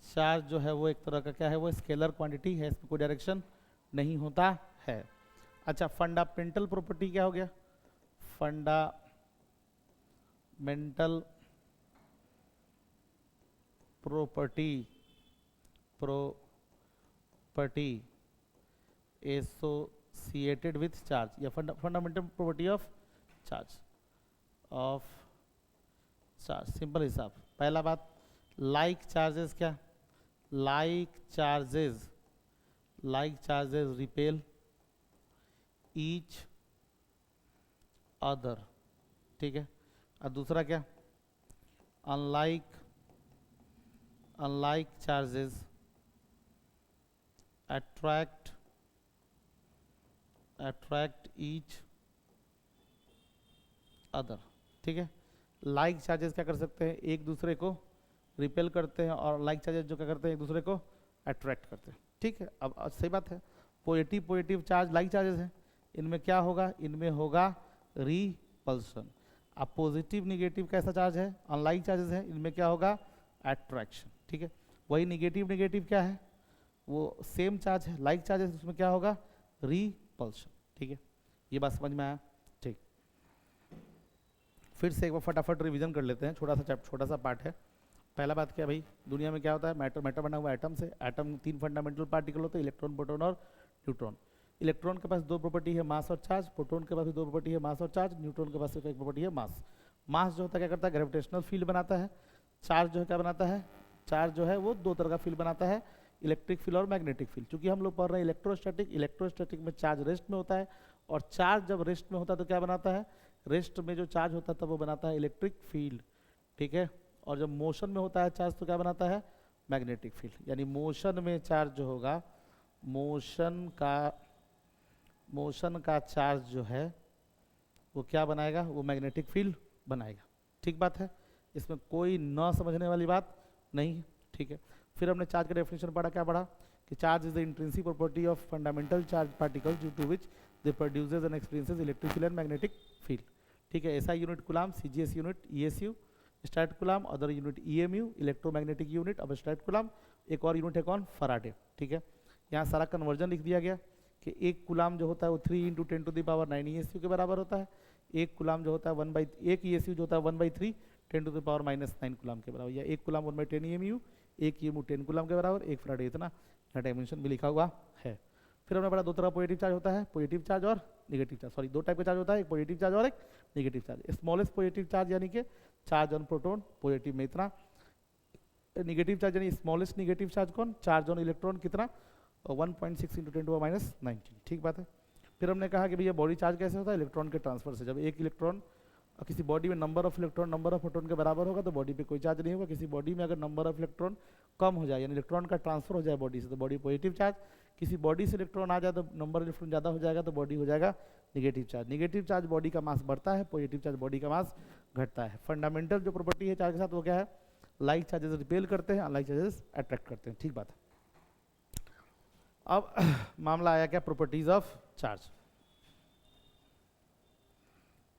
Charge जो है वो एक तरह का क्या है? वो स्केलर क्वांटिटी है, इसमें कोई डायरेक्शन नहीं होता है। अच्छा, फंडामेंटल प्रॉपर्टी क्या हो गया? Fundamental property associated with charge या fundamental property of charge simple हिसाब। पहला बात, लाइक चार्जेस क्या? Like charges repel each other, ठीक है। और दूसरा क्या? Unlike charges attract each other, ठीक है। लाइक चार्जेस क्या कर सकते हैं? एक दूसरे को रिपेल करते हैं और लाइक चार्जेस जो क्या करते हैं? एक दूसरे को अट्रैक्ट करते हैं, ठीक है। अब सही बात है, पॉजिटिव चार्ज लाइक चार्जेस हैं, इनमें क्या होगा? इनमें होगा रिपल्सन। अब पॉजिटिव निगेटिव कैसा चार्ज है? अनलाइक चार्जेस है, इनमें क्या होगा? अट्रैक्शन, ठीक है। वही निगेटिव क्या है? वो सेम चार्ज है, लाइक चार्जेस, उसमें क्या होगा? रिपल्शन, ठीक है। ये बात समझ में आया? ठीक, फिर से एक बार फटाफट रिवीजन कर लेते हैं। छोटा सा पार्ट है। पहला बात क्या भाई? दुनिया में क्या होता है? मैटर बना हुआ एटम से। एटम 3 फंडामेंटल पार्टिकल होते हैं, इलेक्ट्रॉन, प्रोटॉन और न्यूट्रॉन। इलेक्ट्रॉन के पास 2 प्रॉपर्टी है, मास और चार्ज। प्रोटॉन के पास भी 2 प्रॉपर्टी है, मास और चार्ज। न्यूट्रॉन के पास सिर्फ एक प्रॉपर्टी है, मास। मास जो होता है क्या करता है? ग्रेविटेशनल फील्ड बनाता है। चार्ज जो है क्या बनाता है? चार्ज जो है वो 2 तरह का फील्ड बनाता है, इलेक्ट्रिक फील्ड और मैग्नेटिक फील्ड। क्योंकि हम लोग पढ़ रहे हैं इलेक्ट्रोस्टैटिक में चार्ज रेस्ट में होता है, और चार्ज जब रेस्ट में होता है तो क्या बनाता है? रेस्ट में जो चार्ज होता है तब वो बनाता है इलेक्ट्रिक फील्ड, ठीक है। और जब मोशन में होता है चार्ज तो क्या बनाता है? Magnetic field. यानी मोशन में चार्ज जो होगा, मोशन का चार्ज जो है वो क्या बनाएगा? वो मैग्नेटिक फील्ड बनाएगा, ठीक बात है। इसमें कोई न समझने वाली बात नहीं, ठीक है। फिर हमने चार्ज का डेफिनेशन पढ़ा, क्या पढ़ा? कि charge is the intrinsic property of fundamental charge particles due to which they produces and experiences electric field and magnetic field, ठीक है। SI unit coulomb, CGS unit ESU, stat coulomb, other unit EMU, electromagnetic unit. अब stat coulomb, एक और unit है कौन? Faraday, ठीक है। यहाँ सारा कन्वर्जन लिख दिया गया कि एक कूलाम जो होता है वो 3 × 10⁻9 ESU के बराबर होता है। एक कूलाम जो होता है 1/1 ESU जो होता है 1/3 10⁻⁻9 कूलाम के बराबर, या एक कूलाम 1/10 EMU, एक EMU 10 कूलाम के बराबर, एक फराडे, इतना डायमेंशन भी लिखा हुआ है। फिर हमने पढ़ा दो तरह पॉजिटिव चार्ज होता है, पॉजिटिव चार्ज और निगेटिव चार्ज, सॉरी दो टाइप का चार्ज होता है, एक पॉजिटिव चार्ज और एक negative charge. Smallest positive charge यानी कि चार्ज ऑन प्रोटॉन पॉजिटिव में इतना, निगेटिव चार्ज यानी स्मॉलेस्ट निगेटिव चार्ज कौन, चार्ज ऑन इलेक्ट्रॉन कितना 1.6 × 10⁻⁹ ठीक बात है। फिर हमने कहा कि भैया बॉडी चार्ज कैसे होता है, इलेक्ट्रॉन के ट्रांसफर से। जब एक इलेक्ट्रॉन किसी बॉडी में number of electron number of proton के बराबर होगा तो बॉडी पे कोई चार्ज नहीं होगा। किसी बॉडी में अगर नंबर ऑफ इलेक्ट्रॉन कम हो जाए यानी इलेक्ट्रॉन का ट्रांसफर हो जाए बॉडी से तो बॉडी पॉजिटिव चार्ज, किसी बॉडी से इलेक्ट्रॉन आ जाए तो नंबर ऑफ इलेक्ट्रॉन ज़्यादा हो जाएगा तो बॉडी हो जाएगा negative charge. Negative charge body का मास बढ़ता है, पॉजिटिव चार्ज बॉडी का मास घटता है। फंडामेंटल जो प्रॉपर्टी है चार्ज के साथ वो क्या है, लाइक चार्जेस रिपेल करते हैं, अनलाइक चार्जेस अट्रैक्ट करते हैं, ठीक बात है। अब मामला आया क्या, properties of charge.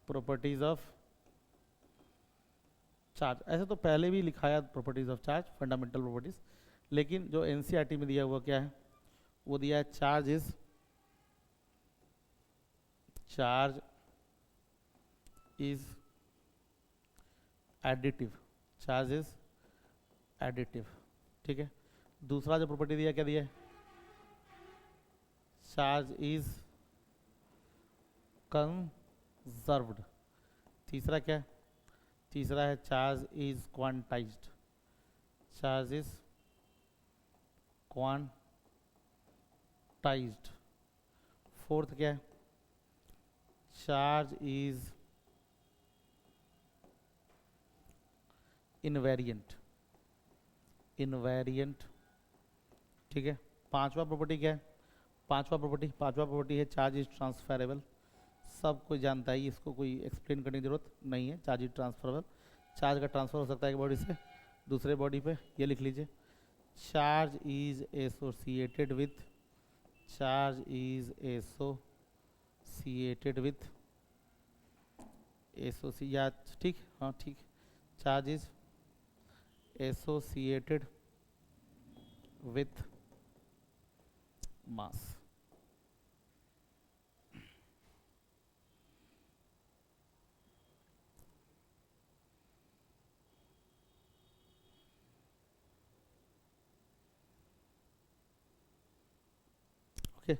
Properties of charge ऐसे तो पहले भी लिखाया properties of charge, fundamental properties, लेकिन जो एनसीईआरटी में दिया हुआ क्या है, वो दिया है charge is additive, charge is additive, ठीक है। दूसरा जो प्रॉपर्टी दिया क्या दिया है, चार्ज इज कंजर्व्ड। तीसरा क्या है, तीसरा है charge is quantized, charge is quantized. Fourth क्या है, चार्ज इज इनवेरिएंट, ठीक है। पांचवा प्रॉपर्टी क्या है, पांचवा प्रॉपर्टी है चार्ज इज ट्रांसफरेबल। सब कोई जानता है, इसको कोई एक्सप्लेन करने की जरूरत नहीं है। चार्ज इज ट्रांसफरेबल, चार्ज का ट्रांसफर हो सकता है एक बॉडी से दूसरे बॉडी पे। ये लिख लीजिए, charge is associated with, charge is associated with associate, ठीक, हाँ ठीक, charge is associated with mass. Okay,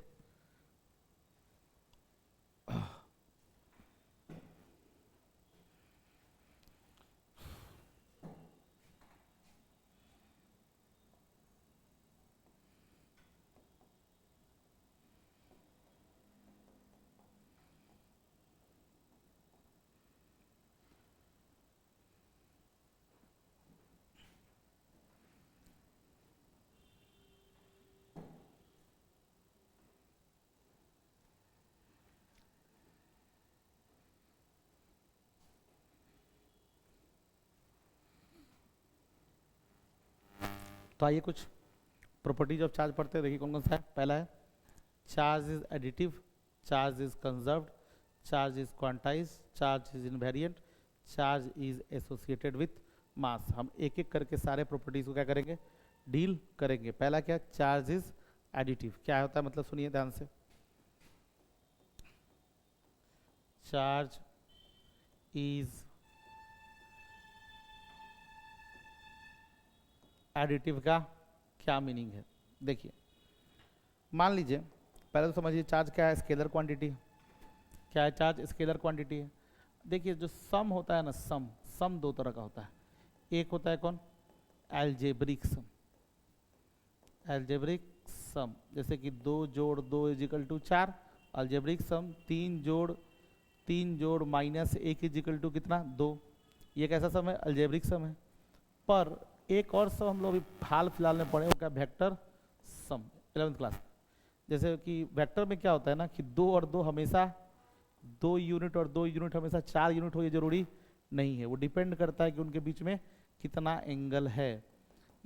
तो आइए कुछ प्रॉपर्टीज ऑफ चार्ज पढ़ते हैं। देखिए कौन कौन सा है। पहला है charge is additive, charge is conserved, charge is quantize, charge is invariant, charge is associated with mass. हम एक एक करके सारे प्रॉपर्टीज को क्या करेंगे, डील करेंगे। पहला क्या, चार्ज इज एडिटिव। क्या होता है मतलब, सुनिए ध्यान से। चार्ज इज एडिटिव का क्या मीनिंग है, देखिए मान लीजिए, पहले तो समझिए चार्ज क्या है, स्केलर क्वांटिटी। क्या है चार्ज, स्केलर क्वांटिटी है। देखिए जो सम होता है ना, सम दो तरह का होता है। एक होता है कौन, एल्जेब्रिक सम। एल्जेब्रिक सम जैसे कि 2 जोड़ 2 इजिकल टू 4। एल्जेब्रिक सम 3 जोड़ -1 इजिकल टू कितना, 2। ये कैसा सम है, एल्जेब्रिक सम है। पर एक और सम हम लोग अभी हाल फिलहाल में पढ़े, वो क्या, वेक्टर सम, 11th क्लास। जैसे कि वेक्टर में क्या होता है ना कि 2 और 2 हमेशा 2 यूनिट और 2 यूनिट हमेशा 4 यूनिट हो, ये जरूरी नहीं है। वो डिपेंड करता है कि उनके बीच में कितना एंगल है,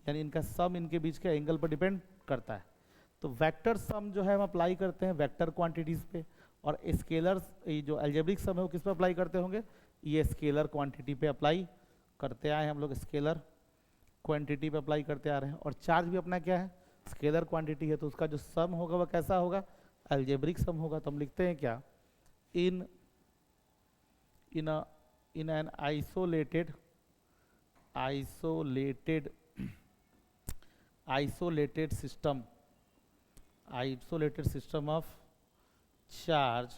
यानी इनका सम इनके बीच के एंगल पर डिपेंड करता है। तो वेक्टर सम जो है हम अप्लाई करते हैं वेक्टर क्वांटिटीज पे, और स्केलर जो एल्जेब्रिक सम है वो किस पे अप्लाई करते होंगे, ये स्केलर क्वांटिटी पे अप्लाई करते आए हम लोग, स्केलर क्वांटिटी पे अप्लाई करते आ रहे हैं। और चार्ज भी अपना क्या है, स्केलर क्वांटिटी है, तो उसका जो सम होगा वह कैसा होगा, एल्जेब्रिक सम होगा। तो हम लिखते हैं क्या, in an isolated system, isolated system of charge,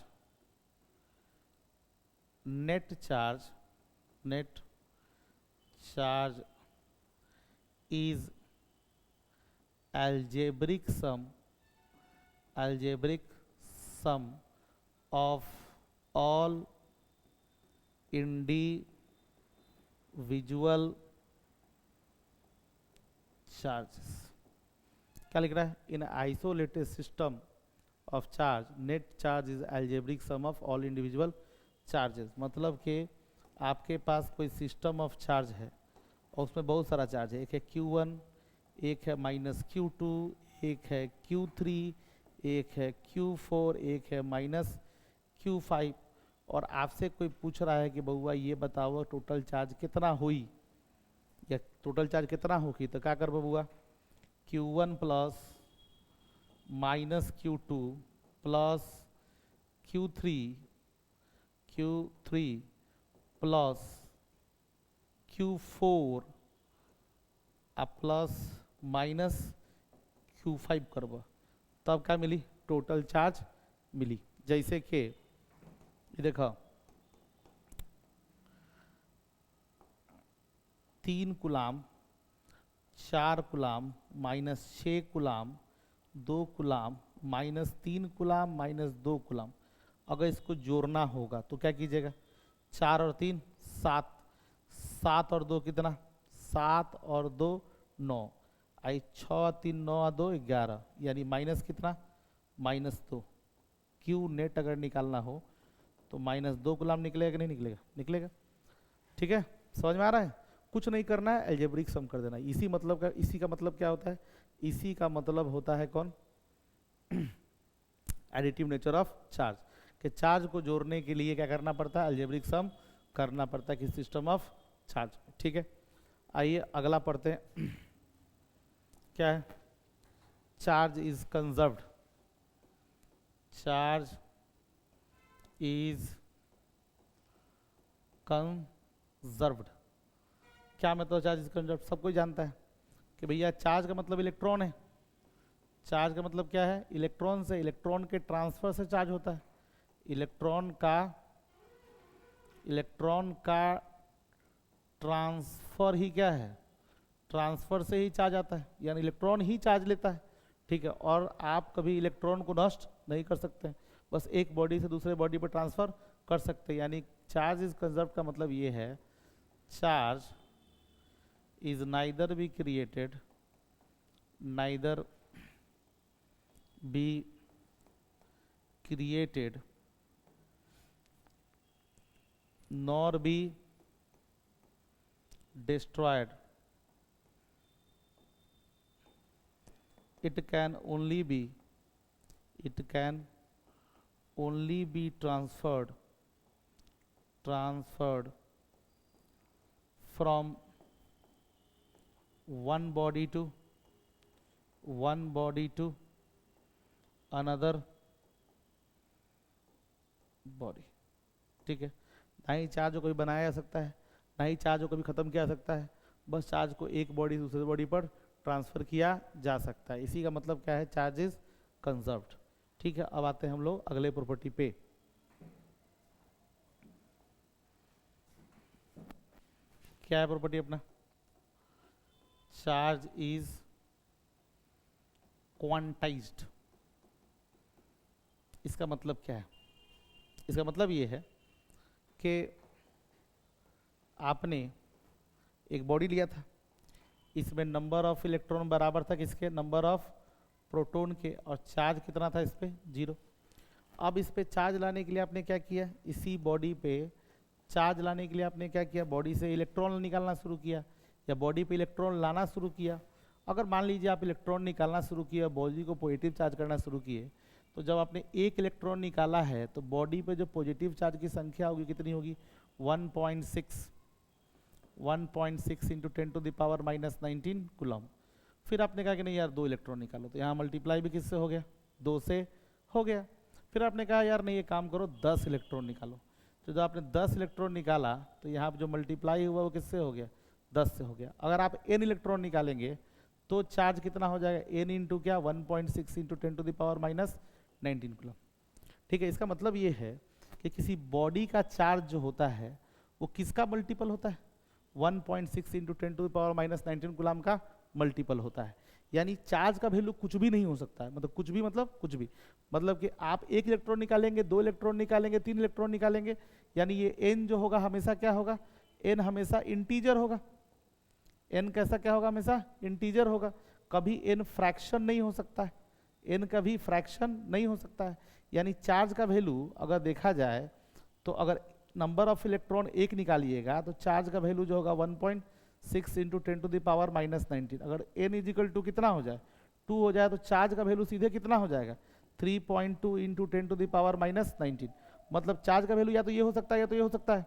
net charge is algebraic sum of all individual charges. क्या लिख रहा है? इन isolated system of charge net charge is algebraic sum of all individual charges. मतलब कि आपके पास कोई सिस्टम ऑफ चार्ज है और उसमें बहुत सारा चार्ज है, एक है Q1, एक है -Q2, एक है Q3, एक है Q4, एक है -Q5, और आपसे कोई पूछ रहा है कि बउआ ये बताओ टोटल चार्ज कितना हुई या टोटल चार्ज कितना होगी, तो क्या कर बउआ? Q1 plus -Q2 plus Q3 plus Q4 plus -Q5 करब, तब क्या मिली? टोटल चार्ज मिली। जैसे कि ये देखो 3 coulomb, 4 coulomb, -6 coulomb, 2 coulomb, -3 coulomb, -2 coulomb. अगर इसको जोड़ना होगा तो क्या कीजिएगा? 4 और 3 7, 7 और 2 कितना? 7 और 2 9, आई 6 3 9 2 11, यानी माइनस कितना? -2। क्यू नेट अगर निकालना हो तो -2 कूलाम निकलेगा कि नहीं निकलेगा? निकलेगा। ठीक है, समझ में आ रहा है? कुछ नहीं करना है, अलजेब्रिक सम कर देना। इसी का मतलब क्या होता है? इसी का मतलब होता है कौन? एडिटिव नेचर ऑफ चार्ज, कि चार्ज को जोड़ने के लिए क्या करना पड़ता है? अलजेब्रिक सम करना पड़ता है कि सिस्टम ऑफ चार्ज। ठीक है, आइए अगला पढ़ते हैं। क्या है? Charge is conserved. Charge is conserved. क्या मतलब चार्ज इज कंजर्व्ड? सब कोई जानता है कि भैया चार्ज का मतलब इलेक्ट्रॉन है। चार्ज का मतलब क्या है? इलेक्ट्रॉन से, इलेक्ट्रॉन के ट्रांसफर से चार्ज होता है। इलेक्ट्रॉन का ट्रांसफर ही क्या है? ट्रांसफर से ही चार्ज आता है, यानी इलेक्ट्रॉन ही चार्ज लेता है। ठीक है, और आप कभी इलेक्ट्रॉन को नष्ट नहीं कर सकते, बस एक बॉडी से दूसरे बॉडी पर ट्रांसफर कर सकते हैं। यानी चार्ज इज कंजर्व का मतलब ये है, charge is neither be created nor be destroyed. It can only be transferred from one body to another body। ठीक है, ना ही चार्ज को कभी बनाया जा सकता है, ना ही चार्ज को कभी ख़त्म किया जा सकता है, बस चार्ज को एक बॉडी से दूसरे बॉडी पर ट्रांसफ़र किया जा सकता है। इसी का मतलब क्या है? Charge is conserved. ठीक है, अब आते हैं हम लोग अगले प्रॉपर्टी पे। क्या है प्रॉपर्टी अपना? Charge is quantized. इसका मतलब क्या है? इसका मतलब ये है कि आपने एक बॉडी लिया था, इसमें नंबर ऑफ इलेक्ट्रॉन बराबर था किसके? नंबर ऑफ प्रोटॉन के, और चार्ज कितना था इस पे? 0। अब इस पे चार्ज लाने के लिए आपने क्या किया? इसी बॉडी पे चार्ज लाने के लिए आपने क्या किया? बॉडी से इलेक्ट्रॉन निकालना शुरू किया या बॉडी पे इलेक्ट्रॉन लाना शुरू किया। अगर मान लीजिए आप इलेक्ट्रॉन निकालना शुरू किया, बॉडी को पॉजिटिव चार्ज करना शुरू किए, तो जब आपने एक इलेक्ट्रॉन निकाला है तो बॉडी पे जो पॉजिटिव चार्ज की संख्या होगी कितनी होगी? 1.6 इंटू 10⁻⁻19 कूलम। फिर आपने कहा कि नहीं यार 2 इलेक्ट्रॉन निकालो, तो यहाँ मल्टीप्लाई भी किससे हो गया? 2 से हो गया। फिर आपने कहा यार नहीं, ये काम करो 10 इलेक्ट्रॉन निकालो, तो जब आपने 10 इलेक्ट्रॉन निकाला तो यहाँ जो मल्टीप्लाई हुआ वो किससे हो गया? 10 से हो गया। अगर आप n इलेक्ट्रॉन निकालेंगे तो चार्ज कितना हो जाएगा, n इंटू क्या 1.6 इंटू 10⁻⁻⁹ कूलम। ठीक है, इसका मतलब ये है कि किसी बॉडी का चार्ज जो होता है वो किसका मल्टीपल होता है, 1.6 इंटू 10⁻⁻⁹ कूलम का मल्टीपल होता है। यानी चार्ज का वैल्यू कुछ भी नहीं हो सकता है, मतलब कुछ भी मतलब कुछ भी, मतलब कि आप 1 इलेक्ट्रॉन निकालेंगे, 2 इलेक्ट्रॉन निकालेंगे, 3 इलेक्ट्रॉन निकालेंगे, यानी ये n जो होगा हमेशा क्या होगा, n हमेशा इंटीजर होगा। n कैसा क्या होगा, हमेशा इंटीजर होगा, कभी n फ्रैक्शन नहीं हो सकता है, n कभी फ्रैक्शन नहीं हो सकता है। यानी चार्ज का वैल्यू अगर देखा जाए तो अगर नंबर ऑफ इलेक्ट्रॉन 1 निकालिएगा तो चार्ज का वैल्यू जो होगा 1.6 इंटू 10⁻⁻⁹। अगर n इजिकल टू कितना हो जाए 2 हो जाए तो चार्ज का वैल्यू सीधे कितना हो जाएगा 3.2 इंटू 10⁻⁻⁹। मतलब चार्ज का वैल्यू या तो ये हो सकता है या तो ये हो सकता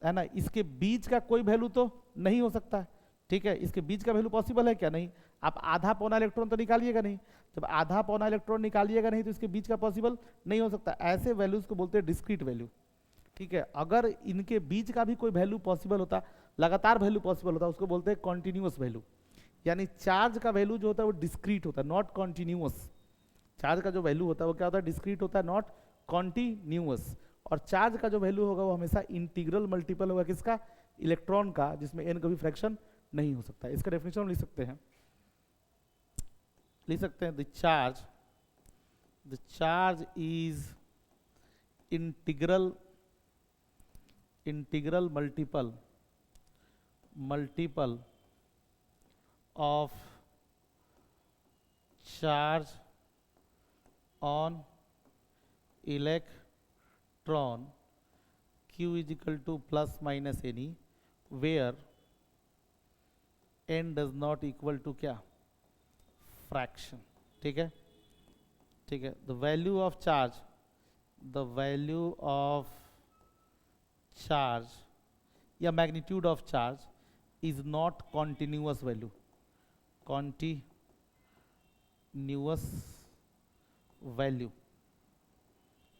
है ना, इसके बीच का कोई वैल्यू तो नहीं हो सकता है। ठीक है, इसके बीच का वैल्यू पॉसिबल है क्या, नहीं। आप आधा पौना इलेक्ट्रॉन तो निकालिएगा नहीं, जब आधा पौना इलेक्ट्रॉन निकालिएगा नहीं तो इसके बीच का पॉसिबल नहीं हो सकता। ऐसे वैल्यूज को बोलते हैं डिस्क्रीट वैल्यू। ठीक है, अगर इनके बीच का भी कोई वैल्यू पॉसिबल होता, लगातार वैल्यू पॉसिबल होता, उसको बोलते हैं कॉन्टिन्यूअस वैल्यू। यानी चार्ज का वैल्यू जो होता है वो डिस्क्रीट होता है, नॉट कॉन्टिन्यूअस। चार्ज का जो वैल्यू होता है वो क्या होता है, डिस्क्रीट होता है, नॉट कॉन्टिन्यूअस। और चार्ज का जो वैल्यू होगा वो हमेशा इंटीग्रल मल्टीपल होगा, किसका, इलेक्ट्रॉन का, जिसमें n कभी फ्रैक्शन नहीं हो सकता। इसका डेफिनेशन हम लिख सकते हैं, the charge is integral multiple of charge on electron q is equal to plus minus any where n does not equal to क्या, फ्रैक्शन। ठीक है, ठीक है, द वैल्यू ऑफ चार्ज या magnitude of charge is not continuous value,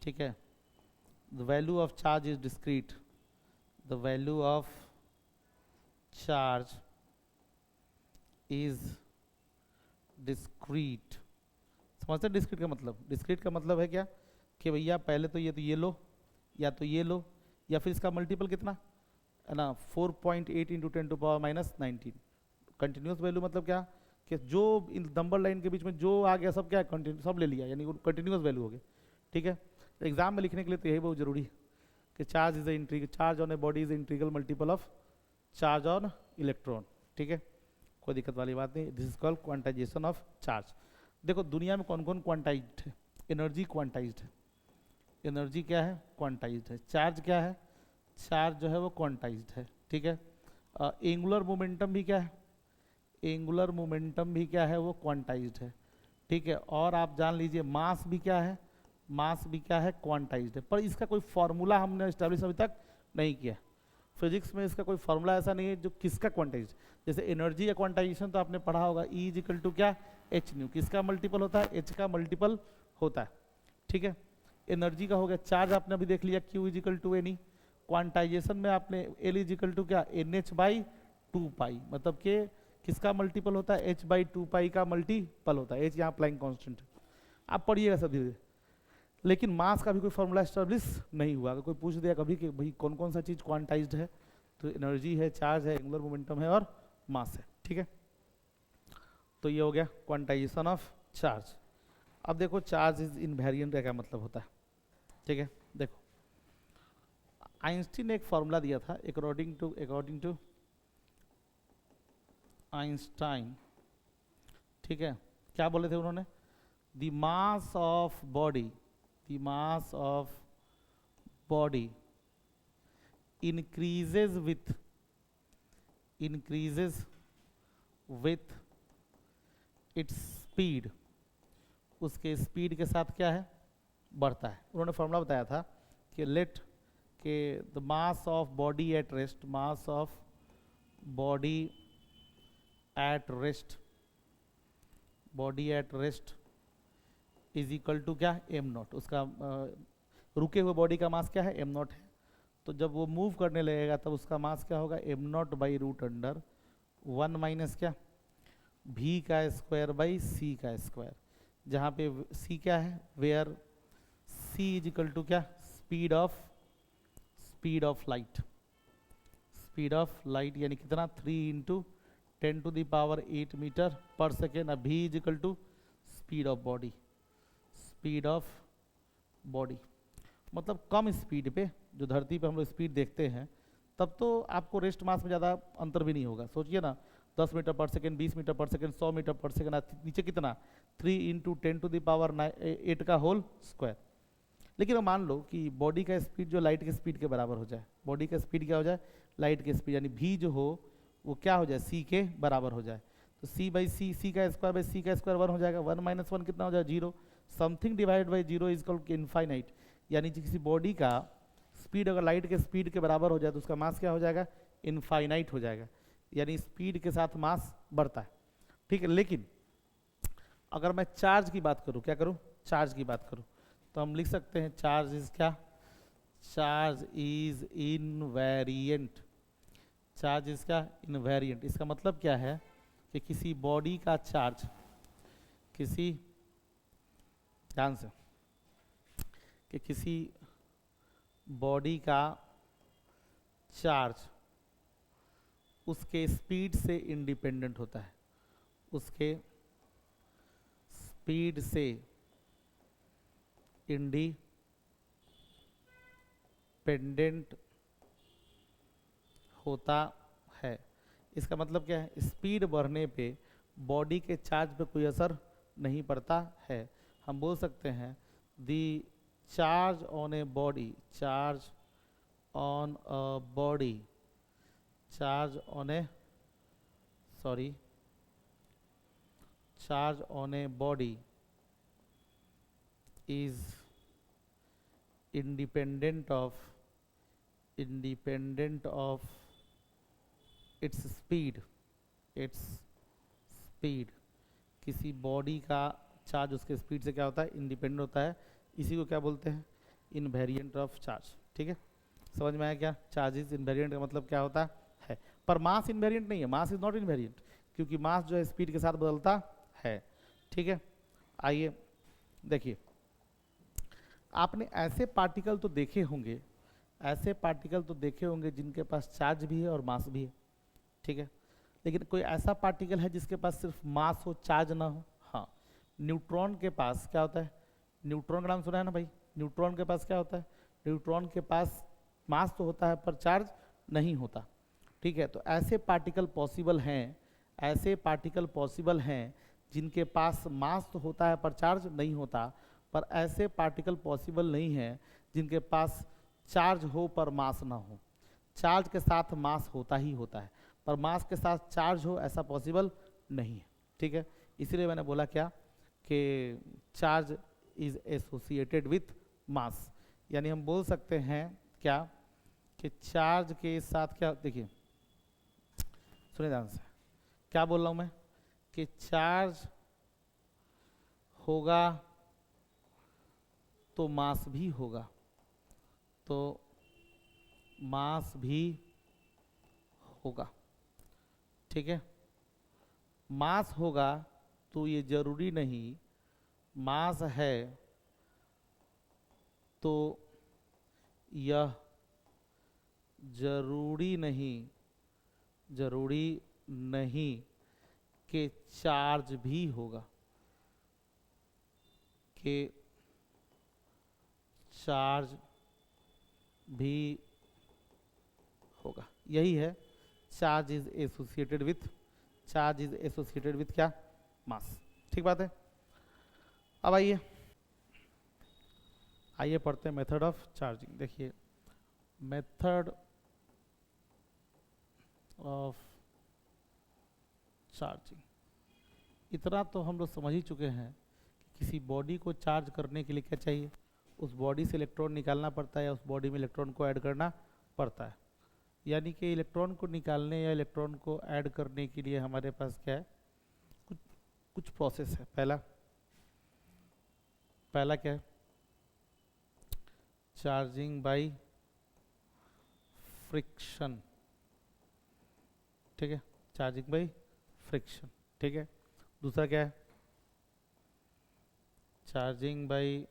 ठीक है। The value of charge is discrete. The value of charge is discrete. समझते हैं डिस्क्रीट का मतलब, डिस्क्रीट का मतलब है क्या कि भैया पहले तो ये लो या तो ये लो या फिर इसका मल्टीपल कितना है ना 4.8 इंटू 10⁻⁻⁹। कंटिन्यूस वैल्यू मतलब क्या कि जो इन नंबर लाइन के बीच में जो आ गया सब क्या है, कंटिन्यू, सब ले लिया, यानी कंटिन्यूस वैल्यू हो गया। ठीक है, एग्जाम में लिखने के लिए तो यही बहुत जरूरी है कि charge on a body is integral multiple of charge on electron. ठीक है, कोई दिक्कत वाली बात नहीं। This is called quantization of charge. देखो दुनिया में कौन कौन क्वांटाइज्ड है, एनर्जी क्वांटाइज्ड है, एनर्जी क्या है, क्वांटाइज्ड है। चार्ज क्या है, चार्ज जो है वो क्वांटाइज्ड है। ठीक है, एंगुलर मोमेंटम भी क्या है, एंगुलर मोमेंटम भी क्या है, वो क्वांटाइज्ड है। ठीक है, और आप जान लीजिए मास भी क्या है, मास भी क्या है, क्वांटाइज्ड है। पर इसका कोई फॉर्मूला हमने एस्टेब्लिश अभी तक नहीं किया। फिजिक्स में इसका कोई फॉर्मूला ऐसा नहीं है जो किसका क्वांटाइज्ड, जैसे एनर्जी या क्वांटाइजेशन तो आपने पढ़ा होगा, E इज इक्वल टू क्या, एच न्यू, किसका मल्टीपल होता है, एच का मल्टीपल होता है। ठीक है, एनर्जी का हो गया। चार्ज आपने अभी देख लिया, Q is equal to N E. Quantisation में आपने L इज इक्वल टू क्या, NH/2π, मतलब कि किसका मल्टीपल होता है, H/2π का मल्टीपल होता है। H यहाँ प्लैंक कांस्टेंट है, आप पढ़िएगा सब धीरे। लेकिन मास का भी कोई फॉर्मूला एस्टेब्लिश नहीं हुआ। अगर कोई पूछ दिया कभी कि भाई कौन कौन सा चीज़ क्वांटाइज्ड है, तो एनर्जी है, चार्ज है, एंगुलर मोमेंटम है और मास है। ठीक है, तो ये हो गया क्वांटाइजेशन ऑफ चार्ज। अब देखो चार्ज इज इनवेरिएंट का क्या मतलब होता है। ठीक है, देखो आइंस्टीन ने एक फॉर्मूला दिया था, अकॉर्डिंग टू आइंस्टाइन। ठीक है, क्या बोले थे उन्होंने, the mass of body increases with its speed, उसके स्पीड के साथ क्या है, बढ़ता है। उन्होंने फॉर्मूला बताया था कि लेट के the mass of body at rest is equal to क्या, एम नॉट। उसका रुके हुए बॉडी का मास क्या है, एम नॉट है। तो जब वो मूव करने लगेगा तब उसका मास क्या होगा, m not by root under 1 minus क्या, v का स्क्वायर बाई c का स्क्वायर, जहाँ पे c क्या है, where c is equal to क्या, speed of light, speed of light यानी कितना 3 इंटू 10⁸ मीटर पर सेकेंड। अब v is equal to speed of body, speed of body मतलब कम स्पीड पे जो धरती पे हम लोग स्पीड देखते हैं, तब तो आपको रेस्ट मास में ज़्यादा अंतर भी नहीं होगा। सोचिए ना 10 मीटर पर सेकेंड, 20 मीटर पर सेकेंड, 100 मीटर पर सेकेंड, नीचे कितना 3 इंटू 10⁸ का होल स्क्वायर। लेकिन अब मान लो कि बॉडी का स्पीड जो लाइट के स्पीड के बराबर हो जाए, बॉडी का स्पीड क्या हो जाए, लाइट के स्पीड, यानी v जो हो वो क्या हो जाए, c के बराबर हो जाए। तो c बाई सी, सी का स्क्वायर बाई सी का स्क्वायर 1 हो जाएगा, 1 माइनस 1 कितना हो जाएगा 0, something divide by 0 is equal to infinite. यानी किसी बॉडी का स्पीड अगर लाइट के स्पीड के बराबर हो जाए तो उसका मास क्या हो जाएगा, इनफाइनाइट हो जाएगा, यानी स्पीड के साथ मास बढ़ता है। ठीक है, लेकिन अगर मैं चार्ज की बात करूं, क्या करूं, चार्ज की बात करूं, तो हम लिख सकते हैं चार्ज इज क्या, charge is invariant, charge is क्या, इनवेरिएंट। इसका मतलब क्या है कि किसी बॉडी का चार्ज, किसी, ध्यान से, कि किसी बॉडी का चार्ज उसके स्पीड से इंडिपेंडेंट होता है, उसके स्पीड से इंडिपेंडेंट होता है। इसका मतलब क्या है, स्पीड बढ़ने पे बॉडी के चार्ज पे कोई असर नहीं पड़ता है। हम बोल सकते हैं the charge on a body, charge on a body, charge on A, sorry, charge on a body is independent of its speed, its speed। किसी बॉडी का चार्ज उसके स्पीड से क्या होता है, इंडिपेंडेंट होता है। इसी को क्या बोलते हैं, इनवेरिएंट ऑफ चार्ज। ठीक है, समझ में आया क्या, चार्जेस इनवेरिएंट का मतलब क्या होता है। पर मास इनवेरिएंट नहीं है, मास इज नॉट इनवेरिएंट, क्योंकि मास जो है स्पीड के साथ बदलता है। ठीक है, आइए देखिए, आपने ऐसे पार्टिकल तो देखे होंगे, ऐसे पार्टिकल तो देखे होंगे जिनके पास चार्ज भी है और मास भी है। ठीक है, लेकिन कोई ऐसा पार्टिकल है जिसके पास सिर्फ मास हो, चार्ज ना हो। हाँ, न्यूट्रॉन के पास क्या होता है, न्यूट्रॉन का नाम सुना है ना भाई, न्यूट्रॉन के पास क्या होता है, न्यूट्रॉन के पास मास तो होता है पर चार्ज नहीं होता। ठीक है, तो ऐसे पार्टिकल पॉसिबल हैं, ऐसे पार्टिकल पॉसिबल हैं जिनके पास मास तो होता है पर चार्ज नहीं होता, पर ऐसे पार्टिकल पॉसिबल नहीं है जिनके पास चार्ज हो पर मास ना हो। चार्ज के साथ मास होता ही होता है, पर मास के साथ चार्ज हो ऐसा पॉसिबल नहीं है। ठीक है, इसलिए मैंने बोला क्या कि charge is associated with mass, यानी हम बोल सकते हैं क्या कि चार्ज के साथ क्या, देखिए सुनिए ध्यान से, क्या बोल रहा हूँ मैं कि चार्ज होगा तो मास भी होगा, तो मास भी होगा। ठीक है, मास होगा तो ये जरूरी नहीं, मास है तो यह जरूरी नहीं कि चार्ज भी होगा, कि चार्ज भी होगा। यही है charge is associated with, charge is associated with क्या, मास। ठीक बात है। अब आइए पढ़ते हैं मेथड ऑफ चार्जिंग। देखिए, मेथड ऑफ चार्जिंग, इतना तो हम लोग समझ ही चुके हैं कि किसी बॉडी को चार्ज करने के लिए क्या चाहिए, उस बॉडी से इलेक्ट्रॉन निकालना पड़ता है या उस बॉडी में इलेक्ट्रॉन को ऐड करना पड़ता है। यानी कि इलेक्ट्रॉन को निकालने या इलेक्ट्रॉन को ऐड करने के लिए हमारे पास क्या है, कुछ प्रोसेस है। पहला क्या है, चार्जिंग बाय फ्रिक्शन। ठीक है, चार्जिंग बाय फ्रिक्शन। ठीक है, दूसरा क्या है, चार्जिंग बाई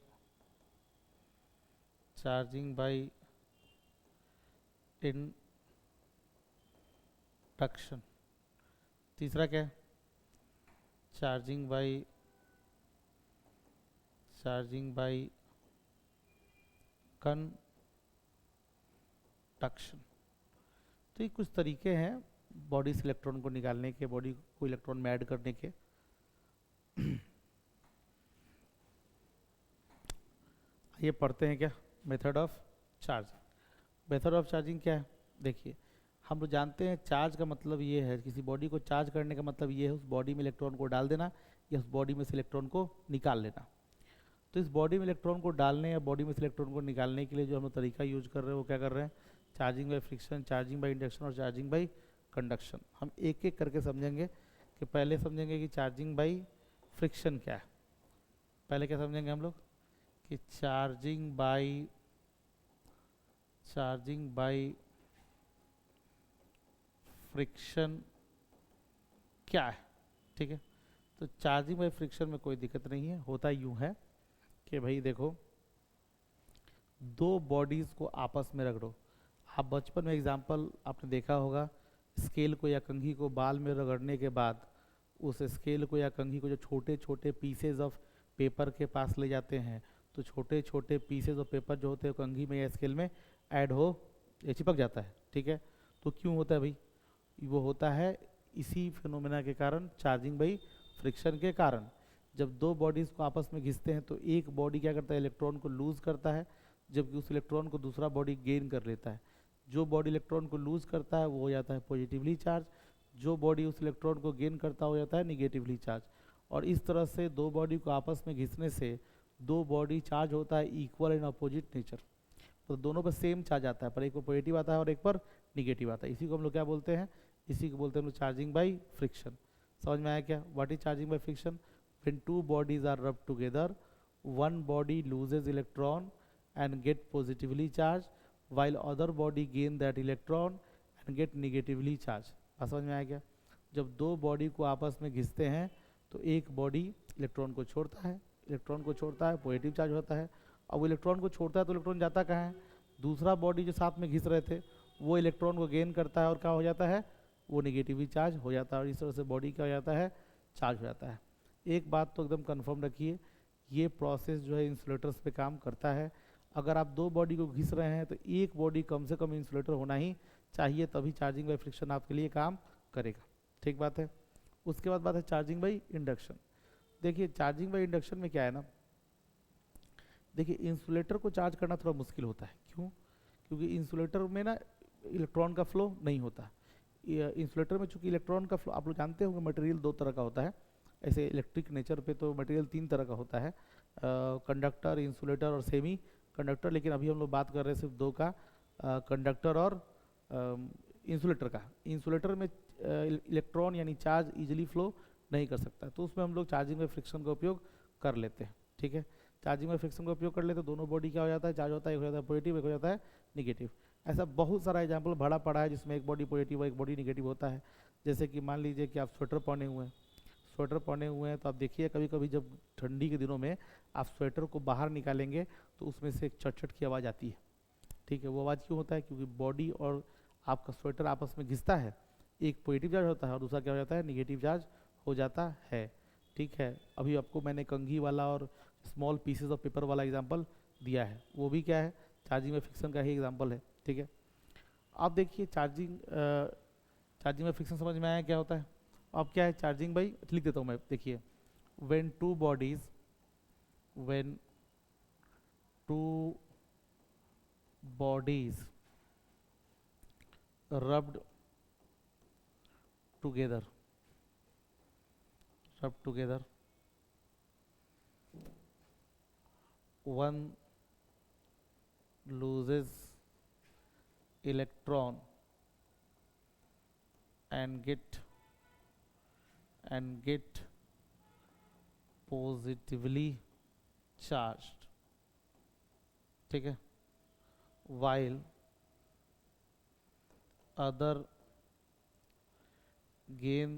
इंडक्शन। तीसरा क्या है, चार्जिंग बाई कंडक्शन। तो ये कुछ तरीके हैं बॉडी से इलेक्ट्रॉन को निकालने के, बॉडी को इलेक्ट्रॉन में ऐड करने के। ये पढ़ते हैं क्या, method of charging. Method of charging क्या है, देखिए हम लोग जानते हैं चार्ज का मतलब ये है, किसी बॉडी को चार्ज करने का मतलब ये है उस बॉडी में इलेक्ट्रॉन को डाल देना या उस बॉडी में से इलेक्ट्रॉन को निकाल लेना। तो इस बॉडी में इलेक्ट्रॉन को डालने या बॉडी में से इलेक्ट्रॉन को निकालने के लिए जो हम लोग तरीका यूज कर रहे हैं वो क्या कर रहे हैं, charging by friction, charging by induction और चार्जिंग बाई कंडक्शन। हम एक एक करके समझेंगे कि पहले समझेंगे कि चार्जिंग बाई फ्रिक्शन क्या है। पहले क्या समझेंगे हम लोग कि चार्जिंग बाई फ्रिक्शन क्या है। ठीक है, तो चार्जिंग बाई फ्रिक्शन में कोई दिक्कत नहीं है, होता यूं है कि भाई देखो दो बॉडीज को आपस में रगड़ो। आप बचपन में एग्जाम्पल आपने देखा होगा, स्केल को या कंघी को बाल में रगड़ने के बाद उस स्केल को या कंघी को जो छोटे छोटे पीसेज ऑफ पेपर के पास ले जाते हैं, तो छोटे छोटे पीसेज ऑफ पेपर जो होते हैं कंघी में या स्केल में ऐड हो या चिपक जाता है। ठीक है, तो क्यों होता है भाई, वो होता है इसी फिनोमेना के कारण, चार्जिंग बाई फ्रिक्शन के कारण। जब दो बॉडीज़ को आपस में घिसते हैं तो एक बॉडी क्या करता है, इलेक्ट्रॉन को लूज़ करता है, जबकि उस इलेक्ट्रॉन को दूसरा बॉडी गेन कर लेता है। जो बॉडी इलेक्ट्रॉन को लूज़ करता है वो हो जाता है पॉजिटिवली चार्ज, जो बॉडी उस इलेक्ट्रॉन को गेन करता हो जाता है निगेटिवली चार्ज। और इस तरह से दो बॉडी को आपस में घिसने से दो बॉडी चार्ज होता है इक्वल एंड अपोजिट नेचर। तो दोनों पर सेम चार्ज आता है, पर एक पर पॉजिटिव आता है और एक पर निगेटिव आता है। इसी को हम लोग क्या बोलते हैं, इसी को बोलते हैं हम लोग चार्जिंग बाई फ्रिक्शन। समझ में आया क्या, what is charging by friction? When two bodies are rub together, one body loses electron and get positively charged while other body gain that electron and get negatively charged। बात समझ में आया क्या? जब दो बॉडी को आपस में घिसते हैं तो एक बॉडी इलेक्ट्रॉन को छोड़ता है, पॉजिटिव चार्ज होता है। अब वो इलेक्ट्रॉन को छोड़ता है तो इलेक्ट्रॉन जाता कहाँ है, दूसरा बॉडी जो साथ में घिस रहे थे वो इलेक्ट्रॉन को गेन करता है और क्या हो जाता है, वो निगेटिवली चार्ज हो जाता है। और इस तरह से बॉडी क्या हो जाता है, चार्ज हो जाता है। एक बात तो एकदम कंफर्म रखिए, ये प्रोसेस जो है इंसुलेटर्स पे काम करता है। अगर आप दो बॉडी को घिस रहे हैं तो एक बॉडी कम से कम इंसुलेटर होना ही चाहिए, तभी चार्जिंग बाई फ्रिक्शन आपके लिए काम करेगा। ठीक बात है। उसके बाद बात है चार्जिंग बाई इंडक्शन। देखिए चार्जिंग बाई इंडक्शन में क्या है ना, देखिए इंसुलेटर को चार्ज करना थोड़ा मुश्किल होता है। क्यों? क्योंकि इंसुलेटर में ना इलेक्ट्रॉन का फ्लो नहीं होता। इंसुलेटर में चूंकि इलेक्ट्रॉन का फ्लो, आप लोग जानते होंगे मटेरियल दो तरह का होता है। ऐसे इलेक्ट्रिक नेचर पे तो मटेरियल तीन तरह का होता है, कंडक्टर, इंसुलेटर और सेमी कंडक्टर। लेकिन अभी हम लोग बात कर रहे हैं सिर्फ दो का, कंडक्टर और इंसुलेटर का। इंसुलेटर में इलेक्ट्रॉन यानी चार्ज इजीली फ्लो नहीं कर सकता, तो उसमें हम लोग चार्जिंग बाई फ्रिक्शन का उपयोग कर लेते हैं। ठीक है, चार्जिंग बाई फ्रिक्शन का उपयोग कर लेते, दोनों बॉडी क्या हो जाता है, चार्ज होता है, एक हो जाता है पॉजिटिव, एक हो जाता है निगेटिव। ऐसा बहुत सारा एग्जाम्पल भरा पड़ा है जिसमें एक बॉडी पॉजिटिव और एक बॉडी निगेटिव होता है। जैसे कि मान लीजिए कि आप स्वेटर पहने हुए हैं, तो आप देखिए कभी कभी जब ठंडी के दिनों में आप स्वेटर को बाहर निकालेंगे तो उसमें से एक चट चट की आवाज़ आती है। ठीक है, वो आवाज़ क्यों होता है, क्योंकि बॉडी और आपका स्वेटर आपस में घिसता है, एक पॉजिटिव चार्ज होता है और दूसरा क्या हो जाता है, निगेटिव चार्ज हो जाता है। ठीक है, अभी आपको मैंने कंघी वाला और स्मॉल पीसेज ऑफ पेपर वाला एग्जाम्पल दिया है, वो भी क्या है, चार्जिंग में फ्रिक्शन का ही एग्जाम्पल है। ठीक है, आप देखिए चार्जिंग में फ्रिक्शन समझ में आया क्या होता है। अब क्या है चार्जिंग बाई, लिख देता हूँ मैं, देखिए when two bodies rubbed together one loses electron and get positively charged। ठीक है, while other gain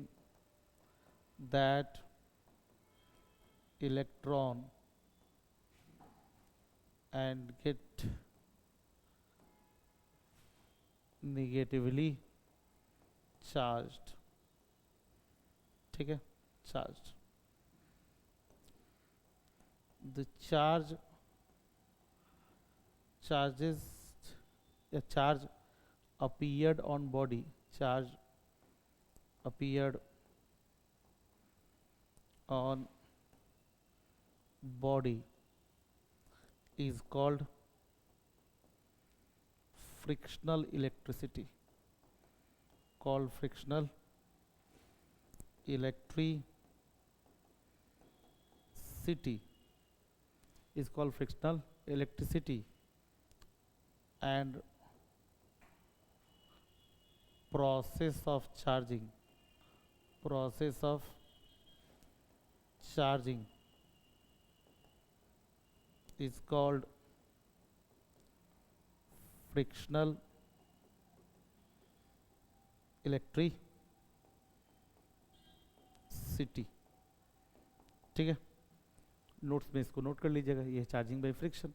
that electron and get negatively charged, ठीक है, charged. The charges a charge appeared on body, charge appeared on body is called frictional electricity, called frictional electricity, is called frictional electricity. And process of charging is called frictional electricity, ठीक है. Notes में इसको note कर लीजिएगा, ये charging by friction.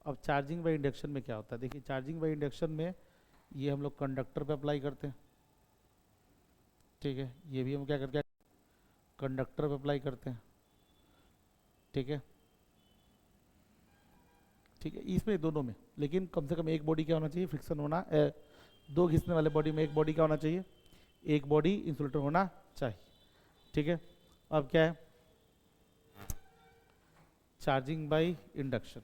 अब charging by induction में क्या होता है, देखिए चार्जिंग बाय इंडक्शन में ये हम लोग कंडक्टर पे अप्लाई करते हैं, ठीक है. ये भी हम क्या करते हैं, कंडक्टर पे अप्लाई करते हैं, ठीक है, ठीक है. इसमें दोनों में लेकिन कम से कम एक बॉडी क्या होना चाहिए, फ्रिक्शन होना, दो घिसने वाले बॉडी में एक बॉडी क्या होना चाहिए, एक बॉडी इंसुलेटर होना चाहिए, ठीक है. अब क्या है चार्जिंग बाय इंडक्शन.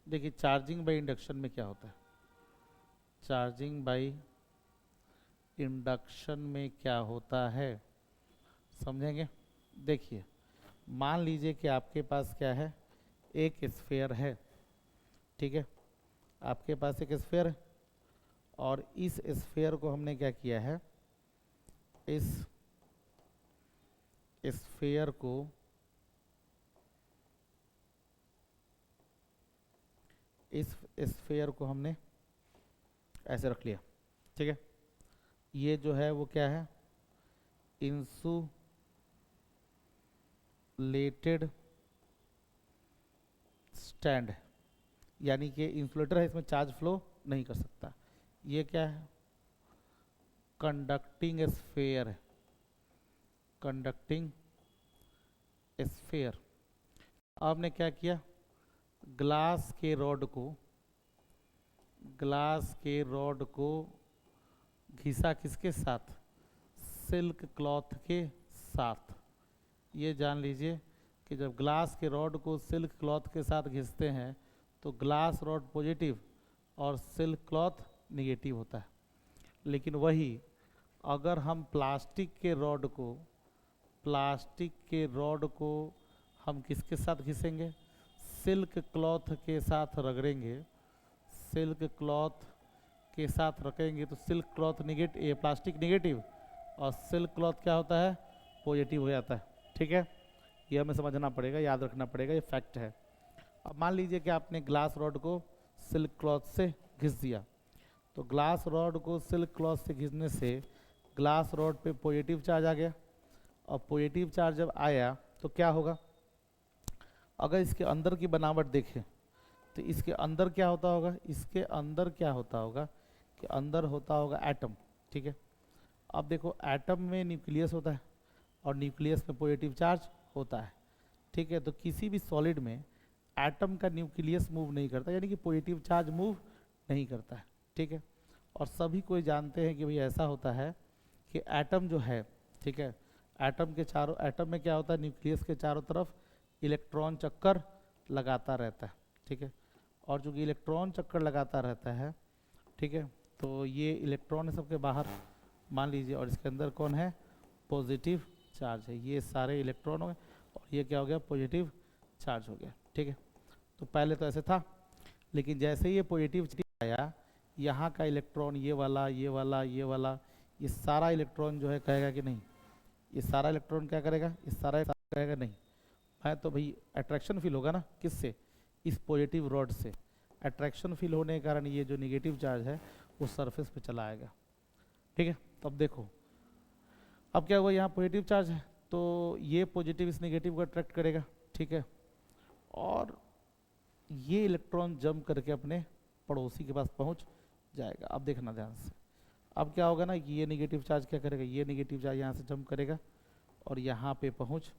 देखिए चार्जिंग बाय इंडक्शन में क्या होता है, चार्जिंग बाय इंडक्शन में क्या होता है समझेंगे. देखिए मान लीजिए कि आपके पास क्या है, एक स्फीयर है, ठीक है, आपके पास एक स्फीयर है और इस स्फीयर को हमने क्या किया है, इस स्फीयर को हमने ऐसे रख लिया, ठीक है. ये जो है वो क्या है, इंसुलेटेड स्टैंड है, यानी कि इंसुलेटर है, इसमें चार्ज फ्लो नहीं कर सकता. ये क्या है, कंडक्टिंग स्फीयर है, कंडक्टिंग स्फीयर. आपने क्या किया, ग्लास के रॉड को घिसा किसके साथ, सिल्क क्लॉथ के साथ. ये जान लीजिए कि जब ग्लास के रॉड को सिल्क क्लॉथ के साथ घिसते हैं तो ग्लास रॉड पॉजिटिव और सिल्क क्लॉथ निगेटिव होता है. लेकिन वही अगर हम प्लास्टिक के रॉड को हम किसके साथ घिसेंगे, सिल्क क्लॉथ के साथ रगड़ेंगे, सिल्क क्लॉथ के साथ रखेंगे तो सिल्क क्लॉथ निगेटिव, ये प्लास्टिक निगेटिव और सिल्क क्लॉथ क्या होता है, पॉजिटिव हो जाता है, ठीक है. ये हमें समझना पड़ेगा, याद रखना पड़ेगा, ये फैक्ट है. अब मान लीजिए कि आपने ग्लास रॉड को सिल्क क्लॉथ से घिस दिया, तो ग्लास रॉड को सिल्क क्लॉथ से घिसने से ग्लास रॉड पे पॉजिटिव चार्ज आ गया, और पॉजिटिव चार्ज जब आया तो क्या होगा, अगर इसके अंदर की बनावट देखें तो इसके अंदर क्या होता होगा, इसके अंदर क्या होता होगा कि अंदर होता होगा एटम, ठीक है. अब देखो एटम में न्यूक्लियस होता है और न्यूक्लियस में पॉजिटिव चार्ज होता है, ठीक है. तो किसी भी सॉलिड में एटम का न्यूक्लियस मूव नहीं करता, यानी कि पॉजिटिव चार्ज मूव नहीं करता है, ठीक है. और सभी कोई जानते हैं कि भाई ऐसा होता है कि एटम जो है, ठीक है, एटम में क्या होता है, न्यूक्लियस के चारों तरफ इलेक्ट्रॉन चक्कर लगाता रहता है, ठीक है. और जो कि इलेक्ट्रॉन चक्कर लगाता रहता है, ठीक है, तो ये इलेक्ट्रॉन है सबके बाहर मान लीजिए, और इसके अंदर कौन है, पॉजिटिव चार्ज है. ये सारे इलेक्ट्रॉन हो गए और ये क्या हो गया, पॉजिटिव चार्ज हो गया, ठीक है. तो पहले तो ऐसे था, लेकिन जैसे ही ये पॉजिटिव आया, यहाँ का इलेक्ट्रॉन ये वाला ये सारा इलेक्ट्रॉन जो है कहेगा कि नहीं, ये सारा इलेक्ट्रॉन क्या करेगा, ये सारा कहेगा नहीं, मैं तो भाई अट्रैक्शन फील होगा ना, किससे, इस पॉजिटिव रॉड से. अट्रैक्शन फील होने के कारण ये जो निगेटिव चार्ज है वो सरफेस पे चला आएगा, ठीक है. तो अब देखो अब क्या हुआ, यहाँ पॉजिटिव चार्ज है तो ये पॉजिटिव इस नेगेटिव को अट्रैक्ट करेगा, ठीक है, और ये इलेक्ट्रॉन जंप करके अपने पड़ोसी के पास पहुंच जाएगा। अब देखना ध्यान से, अब क्या होगा ना कि ये नेगेटिव चार्ज क्या करेगा, ये नेगेटिव चार्ज यहाँ से जंप करेगा और यहाँ पे पहुंच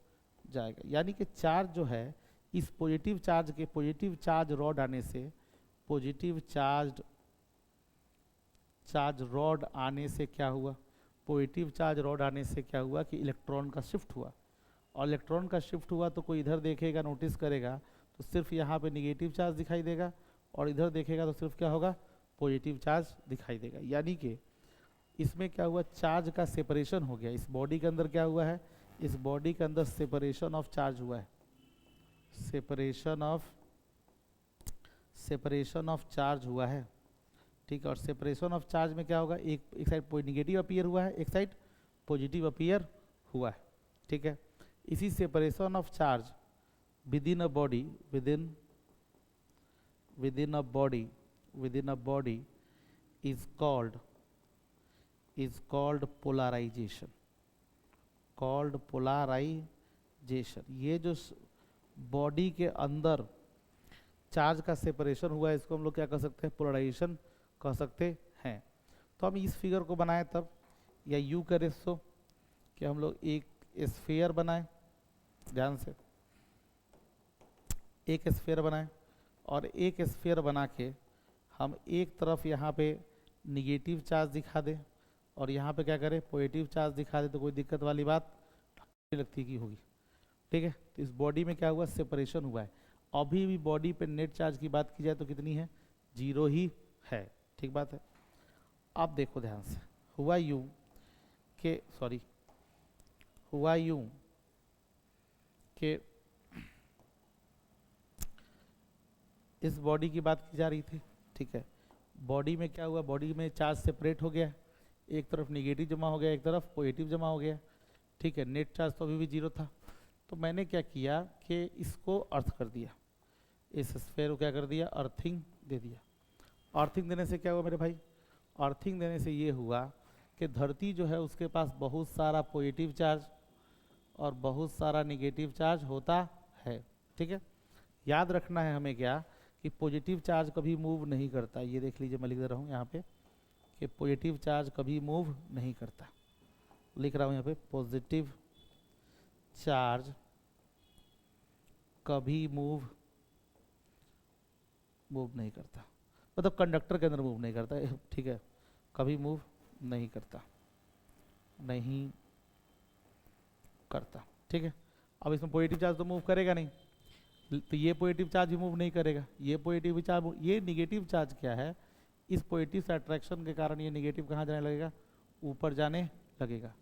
जाएगा। यानी कि चार्ज जो है इस पॉजिटिव चार्ज रॉड आने से, पॉजिटिव चार्ज रॉड आने से क्या हुआ, पॉजिटिव चार्ज रॉड आने से क्या हुआ कि इलेक्ट्रॉन का शिफ्ट हुआ, और इलेक्ट्रॉन का शिफ्ट हुआ तो कोई इधर देखेगा, नोटिस करेगा तो सिर्फ यहाँ पे नेगेटिव चार्ज दिखाई देगा, और इधर देखेगा तो सिर्फ क्या होगा, पॉजिटिव चार्ज दिखाई देगा। यानी कि इसमें क्या हुआ, चार्ज का सेपरेशन हो गया। इस बॉडी के अंदर क्या हुआ है, इस बॉडी के अंदर सेपरेशन ऑफ चार्ज हुआ है, सेपरेशन ऑफ चार्ज हुआ है, ठीक है। और सेपरेशन ऑफ चार्ज में क्या होगा, एक साइड नेगेटिव अपीयर हुआ है, एक साइड पॉजिटिव अपीयर हुआ है, ठीक है। इसी separation of charge within a body, within a body is called polarization, ये जो बॉडी के अंदर चार्ज का सेपरेशन हुआ है इसको हम लोग क्या कर सकते हैं, पोलराइजेशन कह सकते हैं। तो हम इस फिगर को बनाएं तब, या यूं करें सो कि हम लोग एक स्फीयर बनाएं, ध्यान से एक स्फीयर बनाएं, और एक स्फीयर बना के हम एक तरफ यहाँ पे निगेटिव चार्ज दिखा दें और यहाँ पे क्या करें, पॉजिटिव चार्ज दिखा दे, तो कोई दिक्कत वाली बात नहीं लगती की होगी, ठीक है। तो इस बॉडी में क्या हुआ, सेपरेशन हुआ है। अभी भी बॉडी पे नेट चार्ज की बात की जाए तो कितनी है, 0 ही है, ठीक बात है। अब देखो ध्यान से, हुआ यूं कि इस बॉडी की बात की जा रही थी, ठीक है। बॉडी में क्या हुआ, बॉडी में चार्ज सेपरेट हो गया, एक तरफ निगेटिव जमा हो गया, एक तरफ पॉजिटिव जमा हो गया, ठीक है। नेट चार्ज तो अभी भी 0 था, तो मैंने क्या किया कि इसको अर्थ कर दिया, इस स्फीयर को क्या कर दिया, अर्थिंग दे दिया। अर्थिंग देने से क्या हुआ मेरे भाई, अर्थिंग देने से ये हुआ कि धरती जो है उसके पास बहुत सारा पॉजिटिव चार्ज और बहुत सारा निगेटिव चार्ज होता है, ठीक है। याद रखना है हमें क्या, कि पॉजिटिव चार्ज कभी मूव नहीं करता। ये देख लीजिए, मैं लिख दे रहा हूँ यहाँ पे कि पॉजिटिव चार्ज कभी मूव नहीं करता, लिख रहा हूँ यहाँ पे, पॉजिटिव चार्ज कभी मूव नहीं करता, मतलब कंडक्टर के अंदर मूव नहीं करता, ठीक है, कभी मूव नहीं करता, ठीक है। अब इसमें पॉजिटिव चार्ज तो मूव करेगा नहीं, तो ये पॉजिटिव चार्ज भी मूव नहीं करेगा, ये पॉजिटिव चार्ज, ये निगेटिव चार्ज क्या है, इस पॉजिटिव से अट्रैक्शन के कारण ये निगेटिव कहाँ जाने लगेगा, ऊपर जाने लगेगा,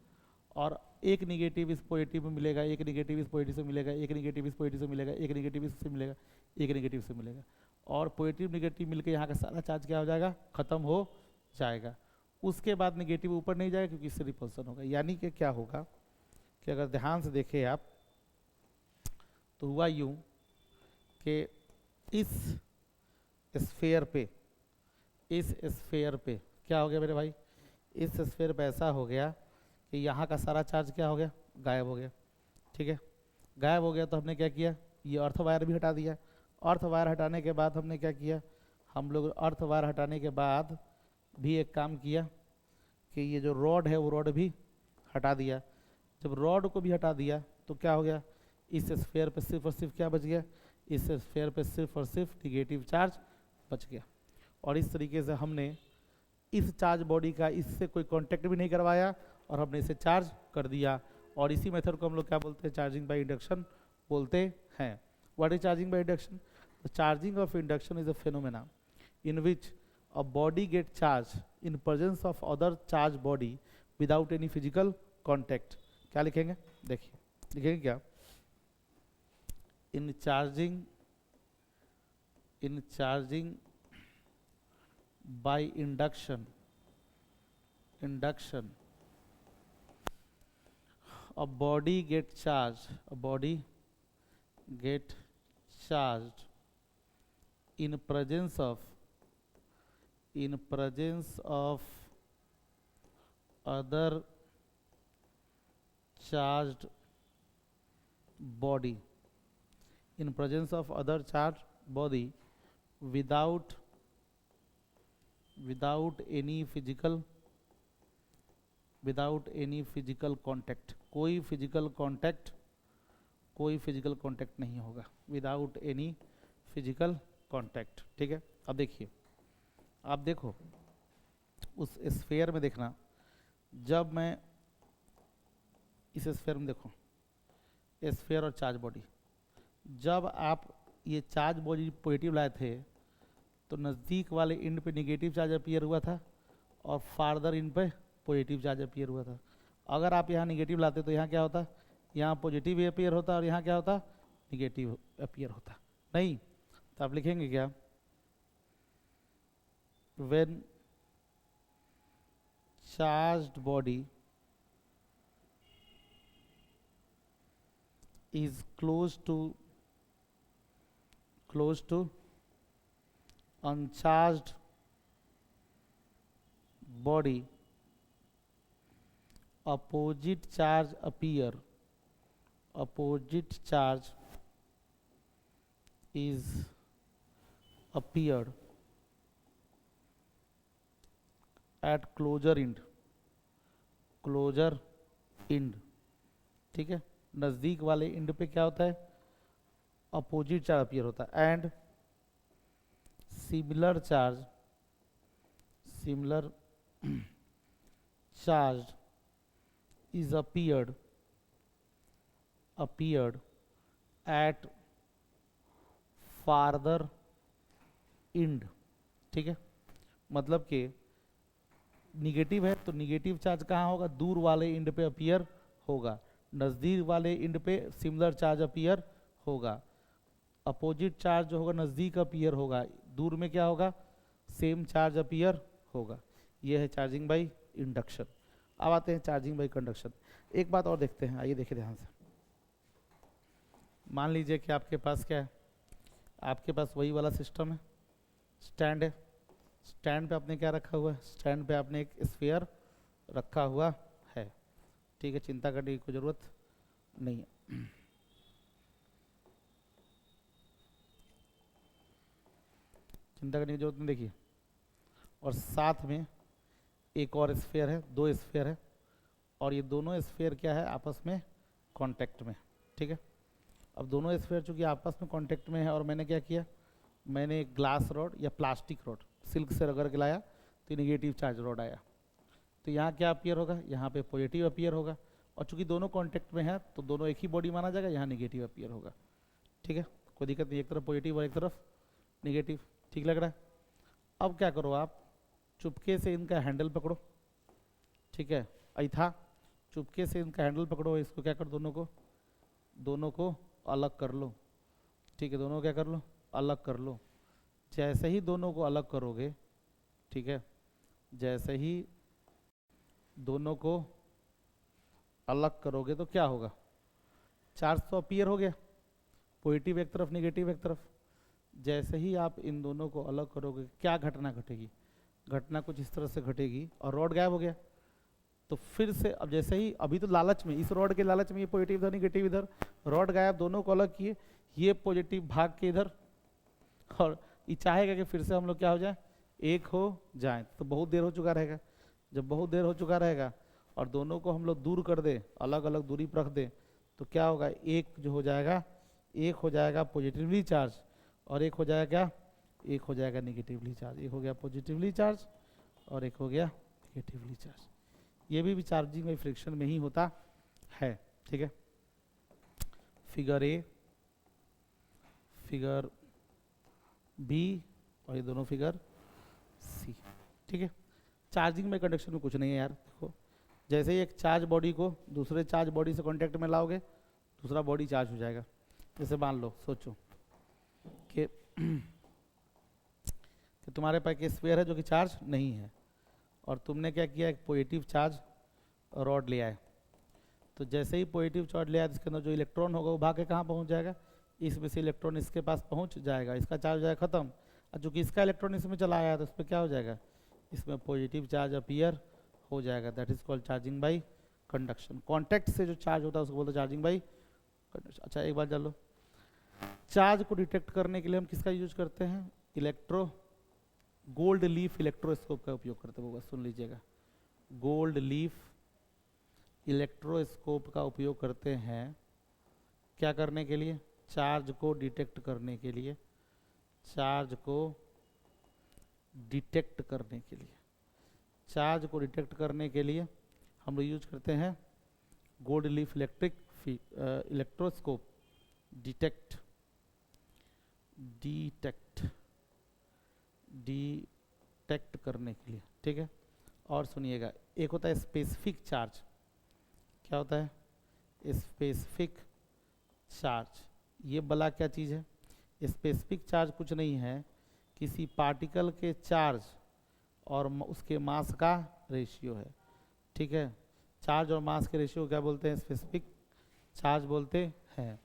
और एक निगेटिव इस पॉजिटिव में मिलेगा, एक निगेटिव इस पॉजिटिव से मिलेगा, एक निगेटिव इस पॉजिटिव से मिलेगा, एक निगेटिव इससे मिलेगा, एक निगेटिव से मिलेगा, और पॉजिटिव निगेटिव मिलकर यहाँ का सारा चार्ज क्या हो जाएगा, खत्म हो जाएगा। उसके बाद निगेटिव ऊपर नहीं जाएगा क्योंकि इससे रिपल्सन होगा। यानी कि क्या होगा कि अगर ध्यान से देखें आप तो हुआ यूं कि इस स्फीयर पे क्या हो गया मेरे भाई, इस स्फीयर पे ऐसा हो गया कि यहाँ का सारा चार्ज क्या हो गया, गायब हो गया, ठीक है। गायब हो गया तो हमने क्या किया, ये अर्थ वायर भी हटा दिया। अर्थ वायर हटाने के बाद हमने क्या किया, हम लोग अर्थ वायर हटाने के बाद भी एक काम किया कि ये जो रॉड है वो रॉड भी हटा दिया। जब रॉड को भी हटा दिया तो क्या हो गया, इस स्फीयर पे सिर्फ और सिर्फ क्या बच गया, इस स्फीयर पे सिर्फ और सिर्फ निगेटिव चार्ज बच गया। और इस तरीके से हमने इस चार्ज बॉडी का इससे कोई कांटेक्ट भी नहीं करवाया और हमने इसे चार्ज कर दिया। और इसी मेथड को हम लोग क्या बोलते हैं, चार्जिंग बाय इंडक्शन बोलते हैं। What is charging by induction? The charging of induction is a phenomena in which a body gets charged in presence of other charged body without any physical contact। क्या लिखेंगे, देखिए लिखेंगे क्या, in charging by induction a body gets charged in presence of other charged body in presence of other charged body without any physical contact, कोई physical contact नहीं होगा, without any physical contact. ठीक है, अब देखिए, आप देखो उस स्फीयर में देखना, जब मैं इस स्फीयर में देखो, स्फीयर और चार्ज बॉडी, जब आप ये चार्ज बॉडी पॉजिटिव लाए थे तो नज़दीक वाले इंड पे नेगेटिव चार्ज अपीयर हुआ था और फार्दर इंड पे पॉजिटिव चार्ज अपीयर हुआ था। अगर आप यहाँ नेगेटिव लाते तो यहाँ क्या होता, यहाँ पॉजिटिव अपीयर होता और यहाँ क्या होता, नेगेटिव अपीयर होता। नहीं तो आप लिखेंगे क्या, when charged body is close to uncharged body, opposite charge appeared at closer end। ठीक है, नज़दीक वाले इंड पे क्या होता है, अपोजिट चार्ज अपीयर होता है। And similar charge is appeared at farther end. ठीक है, मतलब कि निगेटिव है तो निगेटिव चार्ज कहाँ होगा, दूर वाले इंड पे अपीयर होगा, नज़दीक वाले इंड पे सिमिलर चार्ज अपीयर होगा, अपोजिट चार्ज जो होगा नज़दीक अपीयर होगा, दूर में क्या होगा, सेम चार्ज अपीयर होगा। यह है चार्जिंग बाय इंडक्शन। अब आते हैं चार्जिंग बाय कंडक्शन। एक बात और देखते हैं, आइए देखिए ध्यान से। मान लीजिए कि आपके पास क्या है, आपके पास वही वाला सिस्टम है, स्टैंड है, स्टैंड पे आपने क्या रखा हुआ है, स्टैंड पे आपने एक स्फीयर रखा हुआ है। ठीक है, चिंता करने की कोई ज़रूरत नहीं है। चिंता करने की जरूरत नहीं। देखिए, और साथ में एक और स्फीयर है, दो स्फीयर है, और ये दोनों स्फीयर क्या है, आपस में कांटेक्ट में। ठीक है, अब दोनों स्फीयर चूंकि आपस में कांटेक्ट में है, और मैंने क्या किया, मैंने एक ग्लास रॉड या प्लास्टिक रॉड सिल्क से रगड़ के लाया तो नेगेटिव चार्ज रॉड आया, तो यहाँ क्या अपीयर होगा, यहाँ पे पॉजिटिव अपीयर होगा, और चूंकि दोनों कांटेक्ट में है तो दोनों एक ही बॉडी माना जाएगा, यहाँ नेगेटिव अपीयर होगा। ठीक है, कोई दिक्कत नहीं, एक तरफ पॉजिटिव और एक तरफ नेगेटिव। ठीक लग रहा है। अब क्या करो, आप चुपके से इनका हैंडल पकड़ो। ठीक है, ऐथा चुपके से इनका हैंडल पकड़ो, इसको क्या कर, दोनों को अलग कर लो। ठीक है, दोनों क्या कर लो, अलग कर लो। जैसे ही दोनों को अलग करोगे, ठीक है, जैसे ही दोनों को अलग करोगे तो क्या होगा, चार्ज तो अपीयर हो गया, पॉजिटिव एक तरफ नेगेटिव एक तरफ। जैसे ही आप इन दोनों को अलग करोगे क्या घटना घटेगी, घटना कुछ इस तरह से घटेगी, और रॉड गायब हो गया। तो फिर से अब जैसे ही, अभी तो लालच में, इस रॉड के लालच में ये पॉजिटिव इधर नेगेटिव इधर, रॉड गायब, दोनों को अलग किए, ये पॉजिटिव भाग के इधर, और ये चाहेगा कि फिर से हम लोग क्या हो जाए, एक हो जाए, तो बहुत देर हो चुका रहेगा। जब बहुत देर हो चुका रहेगा और दोनों को हम लोग दूर कर दे, अलग अलग दूरी पर रख दे, तो क्या होगा, एक जो हो जाएगा, एक हो जाएगा पॉजिटिवली चार्ज और एक हो जाएगा क्या, एक हो जाएगा नेगेटिवली चार्ज। एक हो गया पॉजिटिवली चार्ज और एक हो गया नेगेटिवली चार्ज। ये भी चार्जिंग में फ्रिक्शन में ही होता है। ठीक है, फिगर ए, फिगर बी और ये दोनों फिगर सी। ठीक है, चार्जिंग में कंडक्शन में कुछ नहीं है यार। देखो, जैसे ही एक चार्ज बॉडी को दूसरे चार्ज बॉडी से कांटेक्ट में लाओगे, दूसरा बॉडी चार्ज हो जाएगा। जैसे मान लो, सोचो कि तुम्हारे पास एक स्फीयर है जो कि चार्ज नहीं है, और तुमने क्या किया, एक पॉजिटिव चार्ज रॉड ले आए। तो जैसे ही पॉजिटिव चार्ज ले आए, इसके अंदर जो इलेक्ट्रॉन होगा वो भाग के कहाँ पहुँच जाएगा, इसमें से इलेक्ट्रॉन इसके पास पहुँच जाएगा, इसका चार्ज हो जाएगा खत्म। और चूँकि इसका इलेक्ट्रॉन इसमें चला आया तो इस पर क्या हो जाएगा, इसमें पॉजिटिव चार्ज अपीयर हो जाएगा। That is called charging by conduction. Contact से जो चार्ज होता है उसको बोलते हैं चार्जिंग बाय अच्छा एक बात जान लो, चार्ज को डिटेक्ट करने के लिए हम किसका यूज करते हैं? गोल्ड लीफ इलेक्ट्रोस्कोप का उपयोग करते हैं। वो सुन लीजिएगा, गोल्ड लीफ इलेक्ट्रोस्कोप का उपयोग करते हैं क्या करने के लिए? चार्ज को डिटेक्ट करने के लिए, चार्ज को डिटेक्ट करने के लिए, चार्ज को डिटेक्ट करने के लिए हम लोग यूज करते हैं गोल्ड लीफ इलेक्ट्रोस्कोप डिटेक्ट करने के लिए, ठीक है। और सुनिएगा, एक होता है स्पेसिफिक चार्ज। क्या होता है? Specific charge. ये बला क्या चीज़ है? स्पेसिफिक चार्ज कुछ नहीं है, किसी पार्टिकल के चार्ज और उसके मास का रेशियो है, ठीक है। चार्ज और मास के रेशियो क्या बोलते हैं? स्पेसिफिक चार्ज बोलते हैं।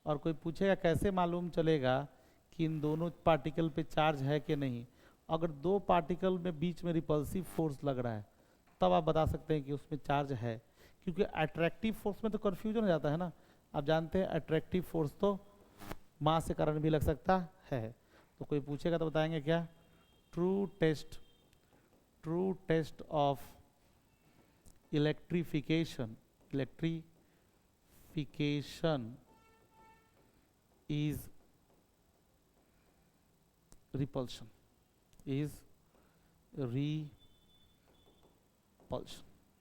और कोई पूछेगा कैसे मालूम चलेगा कि इन दोनों पार्टिकल पे चार्ज है कि नहीं? अगर दो पार्टिकल में बीच में रिपल्सिव फोर्स लग रहा है तब आप बता सकते हैं कि उसमें चार्ज है, क्योंकि अट्रैक्टिव फोर्स में तो कन्फ्यूजन हो जाता है ना। आप जानते हैं अट्रैक्टिव फोर्स तो मास के कारण भी लग सकता है। तो कोई पूछेगा तो बताएंगे क्या? True test of electrification is repulsion,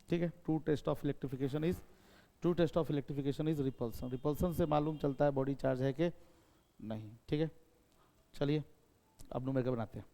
ठीक है। True test of electrification is repulsion. Repulsion से मालूम चलता है बॉडी चार्ज है कि नहीं, ठीक है। चलिए अब न्यूमेरिकल बनाते हैं।